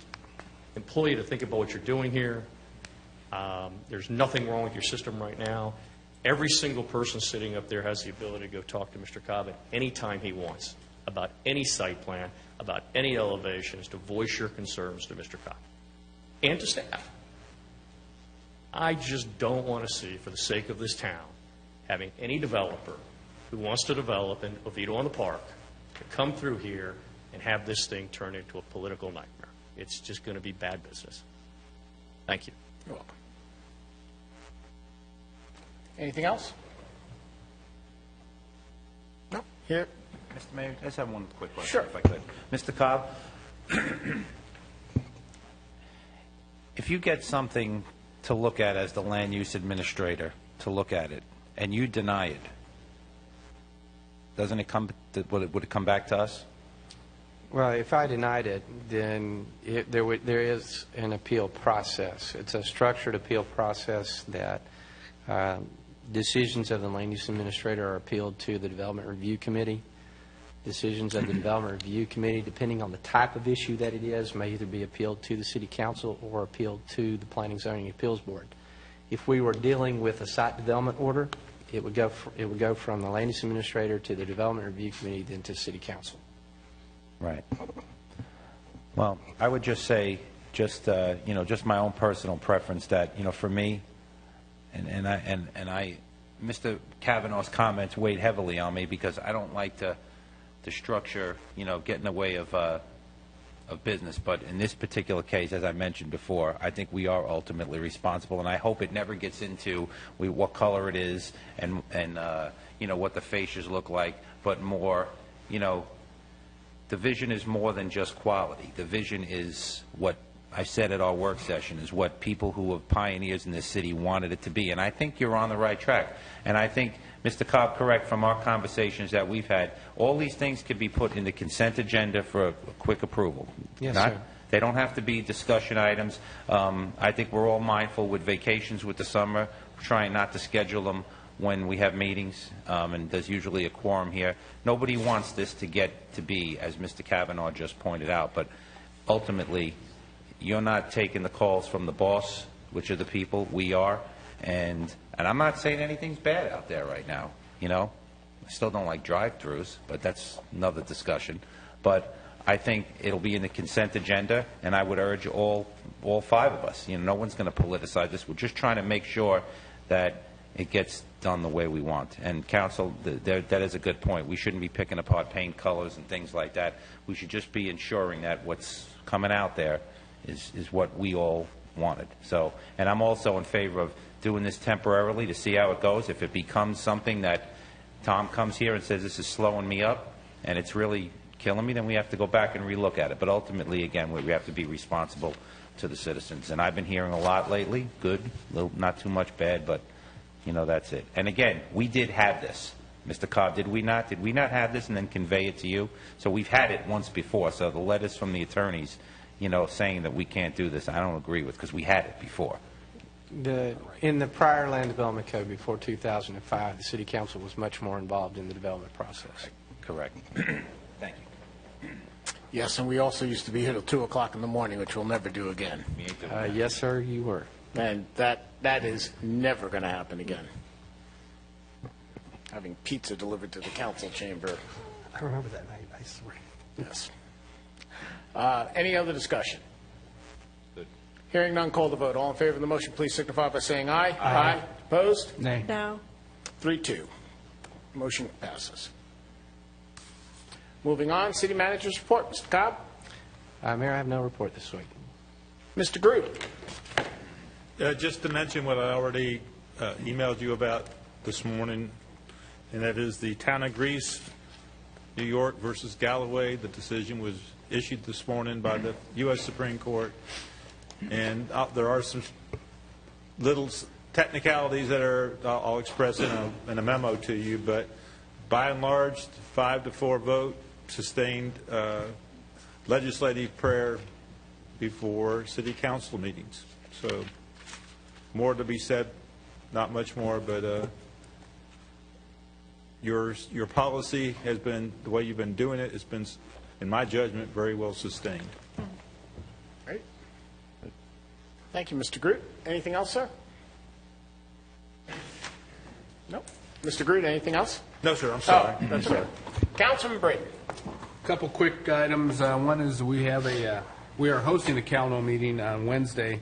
implore you to think about what you're doing here. There's nothing wrong with your system right now. Every single person sitting up there has the ability to go talk to Mr. Cobb at any time he wants about any site plan, about any elevations, to voice your concerns to Mr. Cobb and to staff. I just don't want to see, for the sake of this town, having any developer who wants to develop in Oviedo on the Park to come through here and have this thing turn into a political nightmare. It's just going to be bad business. Thank you. You're welcome. Anything else? No. Here. Mr. Mayor, I just have one quick question, Sure. if I could. Mr. Cobb, if you get something to look at as the land use administrator, to look at it, and you deny it, doesn't it come, would it come back to us? Well, if I denied it, then there is an appeal process. It's a structured appeal process that decisions of the land use administrator are appealed to the Development Review Committee. Decisions of the Development Review Committee, depending on the type of issue that it is, may either be appealed to the City Council or appealed to the Planning, Zoning, Appeals Board. If we were dealing with a site development order, it would go from the land use administrator to the Development Review Committee, then to City Council. Right. Well, I would just say, just my own personal preference that, for me, and I, Mr. Kavanaugh's comments weighed heavily on me because I don't like the structure, get in the way of of business. But in this particular case, as I mentioned before, I think we are ultimately responsible, and I hope it never gets into what color it is and what the fascias look like, but more, the vision is more than just quality. The vision is what I said at our work session, is what people who are pioneers in this city wanted it to be. And I think you're on the right track. And I think, Mr. Cobb, correct, from our conversations that we've had, all these things could be put in the consent agenda for a quick approval. Yes, sir. They don't have to be discussion items. I think we're all mindful with vacations with the summer, trying not to schedule them when we have meetings, and there's usually a quorum here. Nobody wants this to get to be, as Mr. Kavanaugh just pointed out, but ultimately, you're not taking the calls from the boss, which are the people. We are. And I'm not saying anything's bad out there right now. I still don't like drive-thrus, but that's another discussion. But I think it'll be in the consent agenda, and I would urge all five of us. No one's going to politicize this. We're just trying to make sure that it gets done the way we want. And Council, that is a good point. We shouldn't be picking apart paint colors and things like that. We should just be ensuring that what's coming out there is what we all wanted. So, and I'm also in favor of doing this temporarily to see how it goes. If it becomes something that Tom comes here and says this is slowing me up and it's really killing me, then we have to go back and relook at it. But ultimately, again, we have to be responsible to the citizens. And I've been hearing a lot lately, good, not too much bad, but that's it. And again, we did have this. Mr. Cobb, did we not? Did we not have this and then convey it to you? So we've had it once before. So the letters from the attorneys, saying that we can't do this, I don't agree with, because we had it before. In the prior land development code before 2005, the city council was much more involved in the development process. Correct. Thank you. Yes, and we also used to be here till 2 o'clock in the morning, which we'll never do again. Yes, sir, you were. And that is never going to happen again. Having pizza delivered to the council chamber. I remember that night, I swear. Yes. Any other discussion? Good. Hearing none, call the vote. All in favor of the motion, please signify by saying aye. Aye. Opposed? Nay. No. 3-2. Motion passes. Moving on, city manager's report. Mr. Cobb? Mayor, I have no report this week. Mr. Groot? Just to mention what I already emailed you about this morning, and that is the town of Greece, New York versus Galloway. The decision was issued this morning by the U.S. Supreme Court, and there are some little technicalities that I'll express in a memo to you, but by and large, 5-4 vote sustained legislative prayer before city council meetings. So more to be said, not much more, but your policy has been, the way you've been doing it, has been, in my judgment, very well sustained. Great. Thank you, Mr. Groot. Anything else, sir? No. Mr. Groot, anything else? No, sir, I'm sorry. Oh, that's okay. Councilman Brayton. A couple quick items. One is we are hosting a Calno meeting on Wednesday,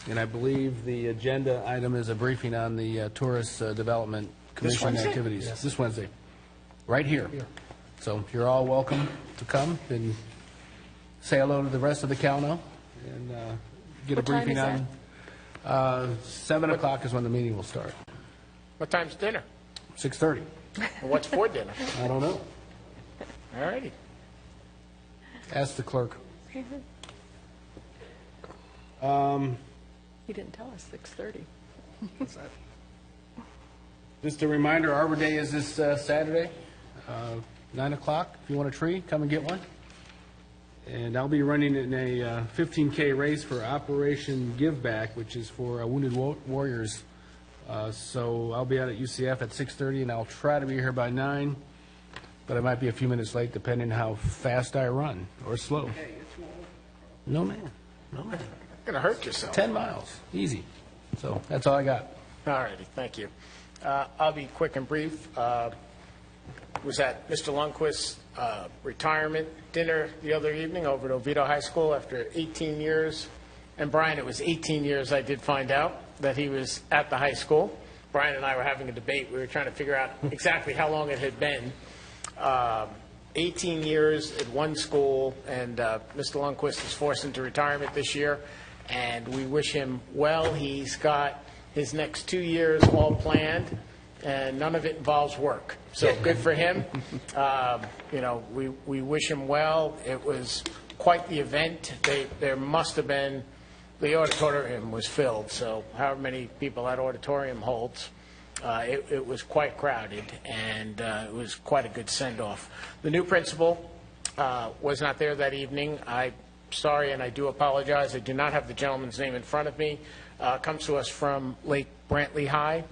and I believe the agenda item is a briefing on the Tourist Development Commission activities. Yes. This Wednesday, right here. So you're all welcome to come and say hello to the rest of the Calno and get What a briefing time is on. 7 o'clock is when the meeting will start. What time's dinner? 6:30. And what's for dinner? I don't know. All righty. Ask the clerk. He didn't tell us 6:30. Just a reminder, Arbor Day is this Saturday, 9 o'clock. If you want a tree, come and get one. And I'll be running in a 15K race for Operation Give Back, which is for wounded warriors. So I'll be out at UCF at 6:30, and I'll try to be here by 9, but I might be a few minutes late depending on how fast I run or slow. No, man. No, man. You're going to hurt yourself. 10 miles. Easy. So that's all I got. All righty. Thank you. I'll be quick and brief. Was at Mr. Lundquist's retirement dinner the other evening over at Oviedo High School after 18 years. And Brian, it was 18 years I did find out that he was at the high school. Brian and I were having a debate. We were trying to figure out exactly how long it had been. 18 years at one school, and Mr. Lundquist is forced into retirement this year, and we wish him well. He's got his next 2 years all planned, and none of it involves work. So good for him. We wish him well. It was quite the event. There must have been, the auditorium was filled, so however many people that auditorium holds, it was quite crowded, and it was quite a good send-off. The new principal was not there that evening. I'm sorry, and I do apologize. I do not have the gentleman's name in front of me. Comes to us from Lake Brantley High,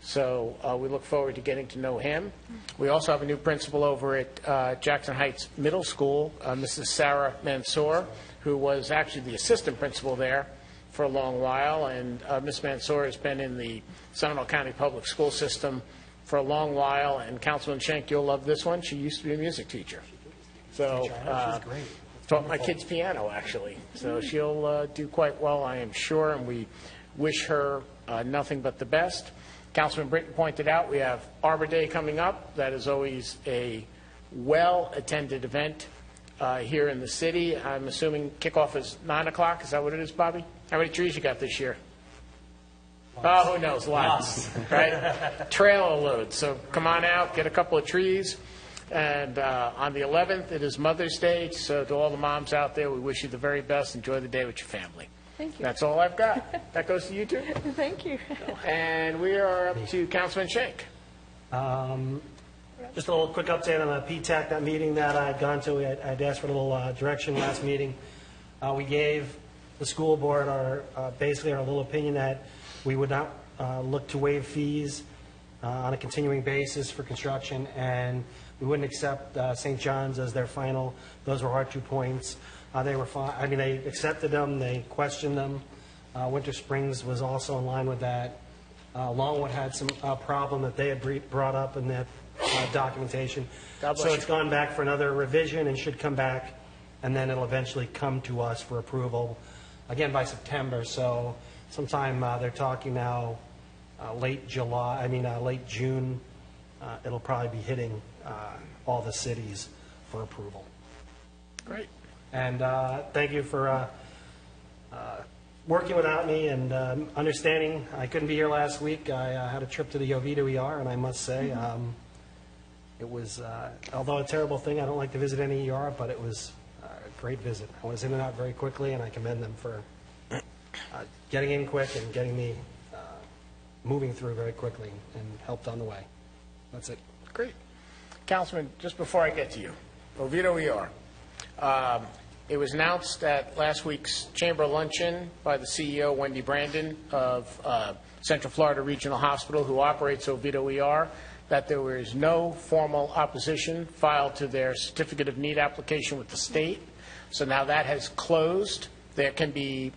so we look forward to getting to know him. We also have a new principal over at Jackson Heights Middle School, Mrs. Sarah Mansour, who was actually the assistant principal there for a long while, and Ms. Mansour has been in the Seminole County Public School System for a long while, and Councilman Schenck, you'll love this one. She used to be a music teacher. So, taught my kids piano, actually. So she'll do quite well, I am sure, and we wish her nothing but the best. Councilman Britton pointed out we have Arbor Day coming up. That is always a well-attended event here in the city. I'm assuming kickoff is 9 o'clock. Is that what it is, Bobby? How many trees you got this year? Oh, who knows? Lots, right? Trail load. So come on out, get a couple of trees. And on the 11th, it is Mother's Day. So to all the moms out there, we wish you the very best. Enjoy the day with your family. Thank you. That's all I've got. That goes to you two. Thank you. And we are up to Councilman Schenck. Just a little quick update on the PTAC, that meeting that I had gone to. I'd asked for a little direction last meeting. We gave the school board basically our little opinion that we would not look to waive fees on a continuing basis for construction, and we wouldn't accept St. John's as their final. Those were our 2 points. They were fine. I mean, they accepted them. They questioned them. Winter Springs was also in line with that. Longwood had some problem that they had brought up in that documentation. So it's gone back for another revision and should come back, and then it'll eventually come to us for approval, again, by September. So sometime they're talking now late June. It'll probably be hitting all the cities for approval. Great. And thank you for working without me and understanding. I couldn't be here last week. I had a trip to the Oviedo ER, and I must say it was, although a terrible thing, I don't like to visit any ER, but it was a great visit. I was in and out very quickly, and I commend them for getting in quick and getting me moving through very quickly and helped on the way. That's it. Great. Councilman, just before I get to you, Oviedo ER. It was announced at last week's Chamber Luncheon by the CEO, Wendy Brandon, of Central Florida Regional Hospital, who operates Oviedo ER, that there was no formal opposition filed to their certificate of need application with the state. So now that has closed. There can be,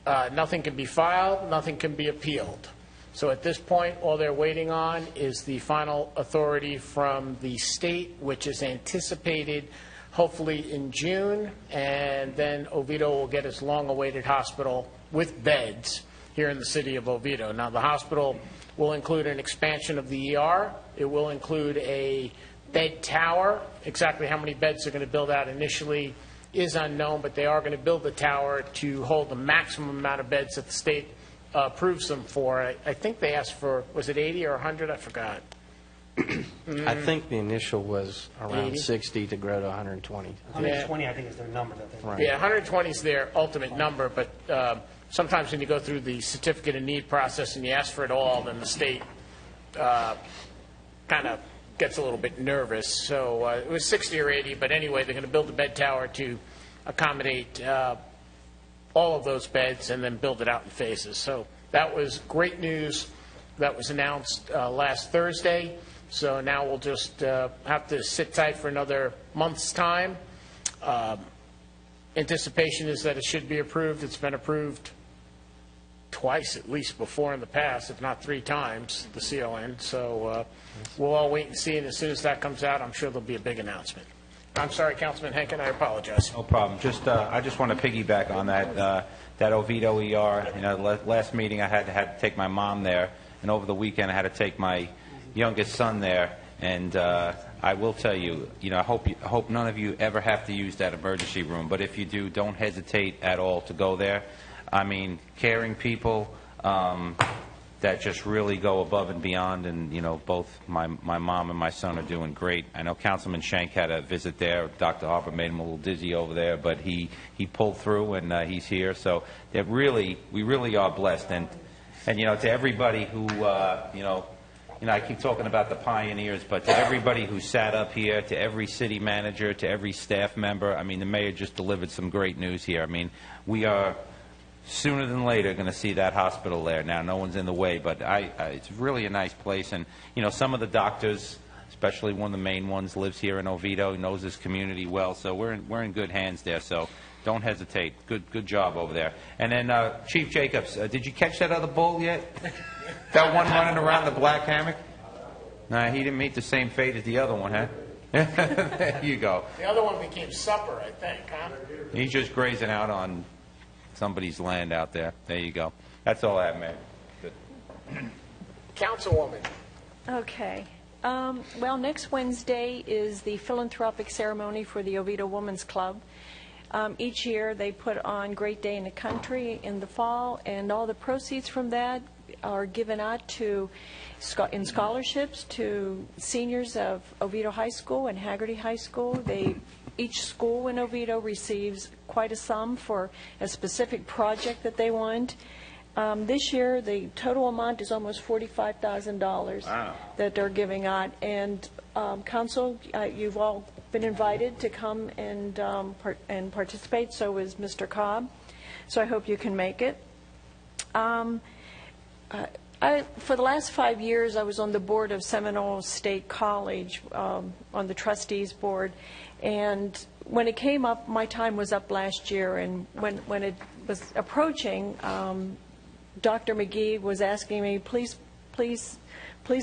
nothing can be filed, nothing can be appealed. So at this point, all they're waiting on is the final authority from the state, which is anticipated hopefully in June, and then Oviedo will get its long-awaited hospital with beds here in the city of Oviedo. Now, the hospital will include an expansion of the ER. It will include a bed tower. Exactly how many beds they're going to build out initially is unknown, but they are going to build the tower to hold the maximum amount of beds that the state approves them for. I think they asked for, was it 80 or 100? I forgot. I think the initial was around 80? 60 to grow to 120. 120, I think, is their number that they Right. Yeah, 120 is their ultimate number, but sometimes when you go through the certificate of need process and you ask for it all, then the state kind of gets a little bit nervous. So it was 60 or 80, but anyway, they're going to build the bed tower to accommodate all of those beds and then build it out in phases. So that was great news that was announced last Thursday. So now we'll just have to sit tight for another month's time. Anticipation is that it should be approved. It's been approved twice at least before in the past, if not 3 times, the CON. So we'll all wait and see, and as soon as that comes out, I'm sure there'll be a big announcement. I'm sorry, Councilman Henkin, I apologize. No problem. I just want to piggyback on that Oviedo ER. You know, last meeting I had to take my mom there, and over the weekend I had to take my youngest son there. And I will tell you, I hope none of you ever have to use that emergency room. But if you do, don't hesitate at all to go there. I mean, caring people that just really go above and beyond. And both my mom and my son are doing great. I know Councilman Schenk had a visit there. Dr. Arbor made him a little dizzy over there, but he pulled through, and he's here. So we really are blessed. And to everybody who I keep talking about the pioneers, but to everybody who sat up here, to every city manager, to every staff member, I mean, the mayor just delivered some great news here. I mean, we are sooner than later going to see that hospital there. Now, no one's in the way, but it's really a nice place. And, some of the doctors, especially one of the main ones, lives here in Oviedo, knows this community well, so we're in good hands there. So don't hesitate. Good job over there. And then, Chief Jacobs, did you catch that other bull yet? That one running around the black hammock? Nah, he didn't meet the same fate as the other one, huh? There you go. The other one became supper, I think, huh? He's just grazing out on somebody's land out there. There you go. That's all I have, Mayor. Good. Councilwoman. Okay. Well, next Wednesday is the philanthropic ceremony for the Oviedo Women's Club. Each year they put on Great Day in the Country in the fall, and all the proceeds from that are given out in scholarships to seniors of Oviedo High School and Haggerty High School. Each school in Oviedo receives quite a sum for a specific project that they want. This year, the total amount is almost $45,000 that they're giving out. And Council, you've all been invited to come and participate. So is Mr. Cobb. So I hope you can make it. For the last 5 years, I was on the board of Seminole State College, on the trustees board. And when it came up, my time was up last year. And when it was approaching, Dr. McGee was asking me, please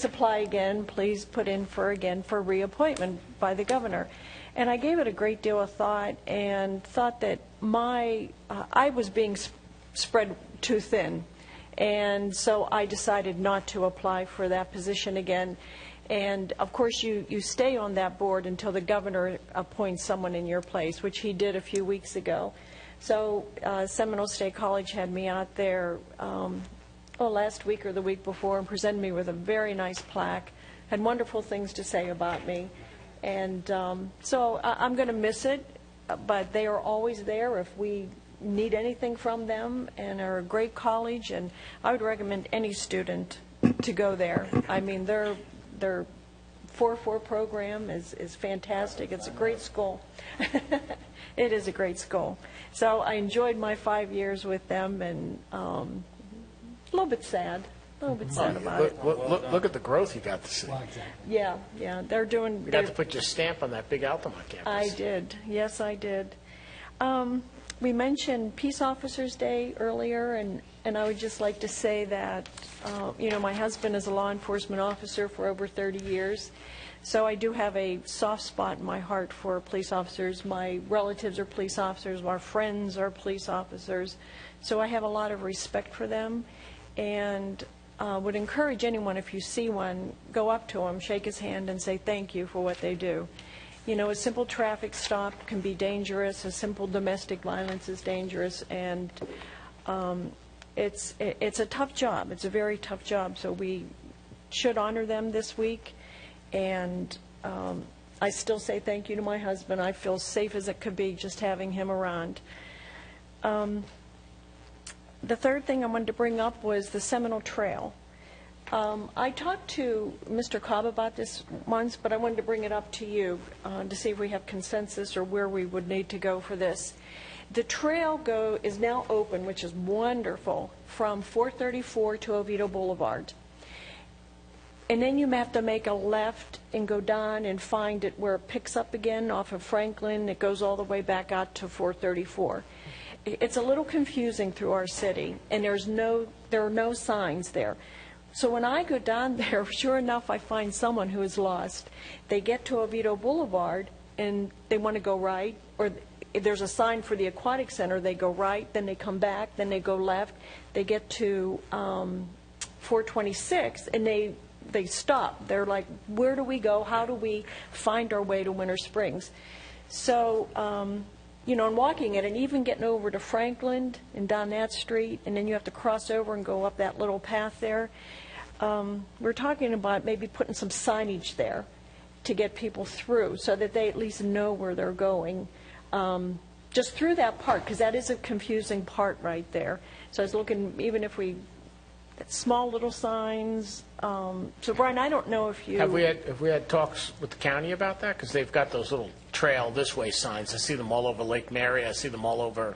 apply again, please put in for reappointment by the governor. And I gave it a great deal of thought and thought that I was being spread too thin. And so I decided not to apply for that position again. And of course you stay on that board until the governor appoints someone in your place, which he did a few weeks ago. So Seminole State College had me out there last week or the week before and presented me with a very nice plaque, had wonderful things to say about me. And so I'm going to miss it, but they are always there if we need anything from them, and are a great college, and I would recommend any student to go there. I mean, their 4-4 program is fantastic. It's a great school. It is a great school. So I enjoyed my 5 years with them, and a little bit sad about it. Look at the growth you got to see. Yeah, they're doing. You got to put your stamp on that big Altamont campus. I did. Yes, I did. We mentioned Peace Officers Day earlier, and I would just like to say that, my husband is a law enforcement officer for over 30 years, so I do have a soft spot in my heart for police officers. My relatives are police officers, our friends are police officers, so I have a lot of respect for them, and would encourage anyone, if you see one, go up to him, shake his hand, and say thank you for what they do. A simple traffic stop can be dangerous. A simple domestic violence is dangerous, and it's a tough job. It's a very tough job. So we should honor them this week, and I still say thank you to my husband. I feel safe as it could be just having him around. The third thing I wanted to bring up was the Seminole Trail. I talked to Mr. Cobb about this once, but I wanted to bring it up to you to see if we have consensus or where we would need to go for this. The trail is now open, which is wonderful, from 434 to Oviedo Boulevard. And then you have to make a left and go down and find it where it picks up again off of Franklin. It goes all the way back out to 434. It's a little confusing through our city, and there are no signs there. So when I go down there, sure enough, I find someone who is lost. They get to Oviedo Boulevard, and they want to go right, or if there's a sign for the aquatic center, they go right, then they come back, then they go left. They get to 426, and they they stop. They're like, where do we go? How do we find our way to Winter Springs? So, you know, and walking it, and even getting over to Franklin and down that street, and then you have to cross over and go up that little path there. We're talking about maybe putting some signage there to get people through so that they at least know where they're going. Just through that part, because that is a confusing part right there. So I was looking, even if we, small little signs. So Brian, I don't know if you... Have we had talks with the county about that? Because they've got those little trail this way signs. I see them all over Lake Mary. I see them all over...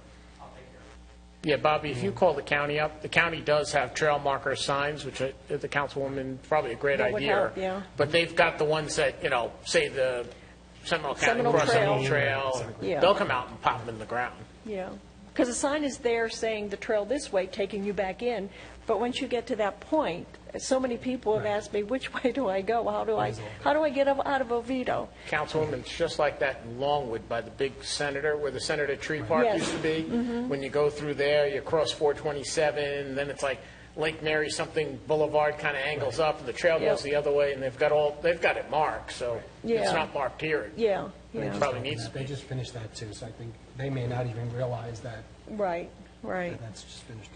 Yeah, Bobby, if you call the county up, the county does have trail marker signs, which the councilwoman, probably a great That would idea. help, yeah. But they've got the ones that, you know, say the Seminole Trail. Yeah. They'll come out and pop them in the ground. Yeah, because the sign is there saying the trail this way, taking you back in, but once you get to that point, so many people have asked me, which way do I go? How do I get out of Oviedo? Councilwoman, it's just like that in Longwood by the big Senator, where the Senator Tree Park Yes. used to be. When you go through there, you cross 427, then it's like Lake Mary something Boulevard kind of angles up, and the trail goes the other way, and they've got it marked, so it's Yeah. not marked here. Yeah, It yeah, probably needs to They be. just finished that too, so I think they may not even realize that right. that's just finished.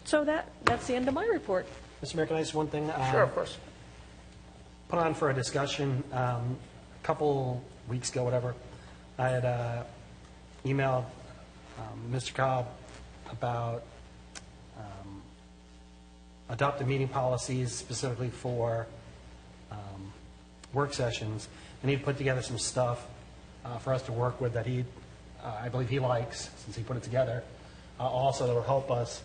So that's the end of my report. Mr. Mayor, can I ask one thing? Sure, of course. Put on for a discussion a couple weeks ago, whatever. I had emailed Mr. Cobb about adopted meeting policies specifically for work sessions, and he'd put together some stuff for us to work with that I believe he likes, since he put it together. Also, that will help us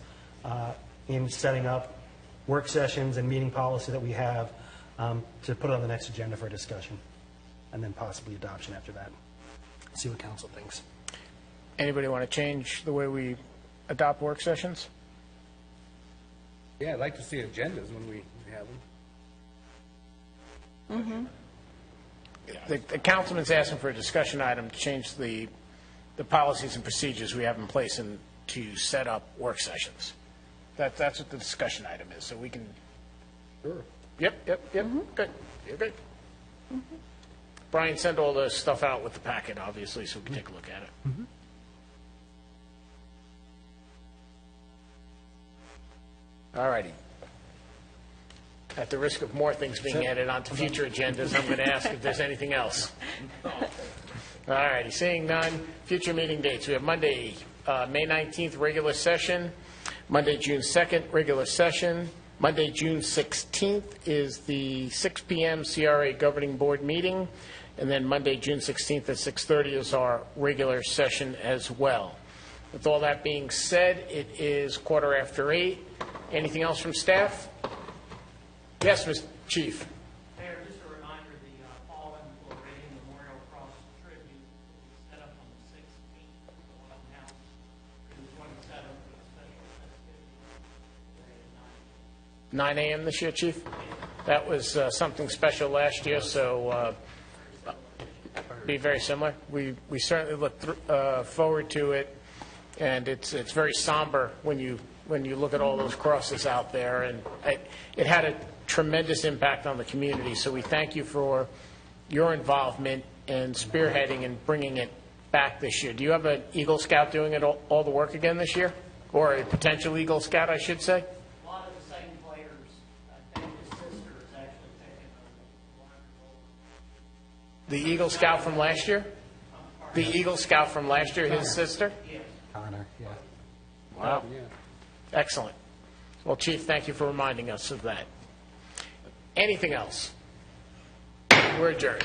in setting up work sessions and meeting policy that we have to put on the next agenda for discussion, and then possibly adoption after that. See what council thinks. Anybody want to change the way we adopt work sessions? Yeah, I'd like to see agendas when we have them. The councilman's asking for a discussion item to change the policies and procedures we have in place and to set up work sessions. That's what the discussion item is, so we can... Sure. Yep, good, you're good. Brian, send all the stuff out with the packet, obviously, so we can take a look at it. All righty. At the risk of more things being added onto future agendas, I'm going to ask if there's anything else. All righty, seeing none, future meeting dates. We have Monday, May 19th, regular session. Monday, June 2nd, regular session. Monday, June 16th is the 6 p.m. CRA Governing Board meeting. And then Monday, June 16th at 6:30 is our regular session as well. With all that being said, it is 8:15. Anything else from staff? Yes, Mr. Chief. Mayor, just a reminder, the Fallen Floridian Memorial Cross Tribute will be set up on the 16th at the White House through the 27th with a special festivity today at 9 a.m. this year, Chief? That was something special last year, so be very similar. We certainly look forward to it, and it's very somber when you look at all those crosses out there, and it had a tremendous impact on the community, so we thank you for your involvement and spearheading and bringing it back this year. Do you have an Eagle Scout doing it all the work again this year? Or a potential Eagle Scout, I should say? A lot of the same players. I think his sister is actually taking a larger role. The Eagle Scout from last year? The Eagle Scout from last year, his sister? Connor, yeah. Wow. Excellent. Well, Chief, thank you for reminding us of that. Anything else? We're adjourned.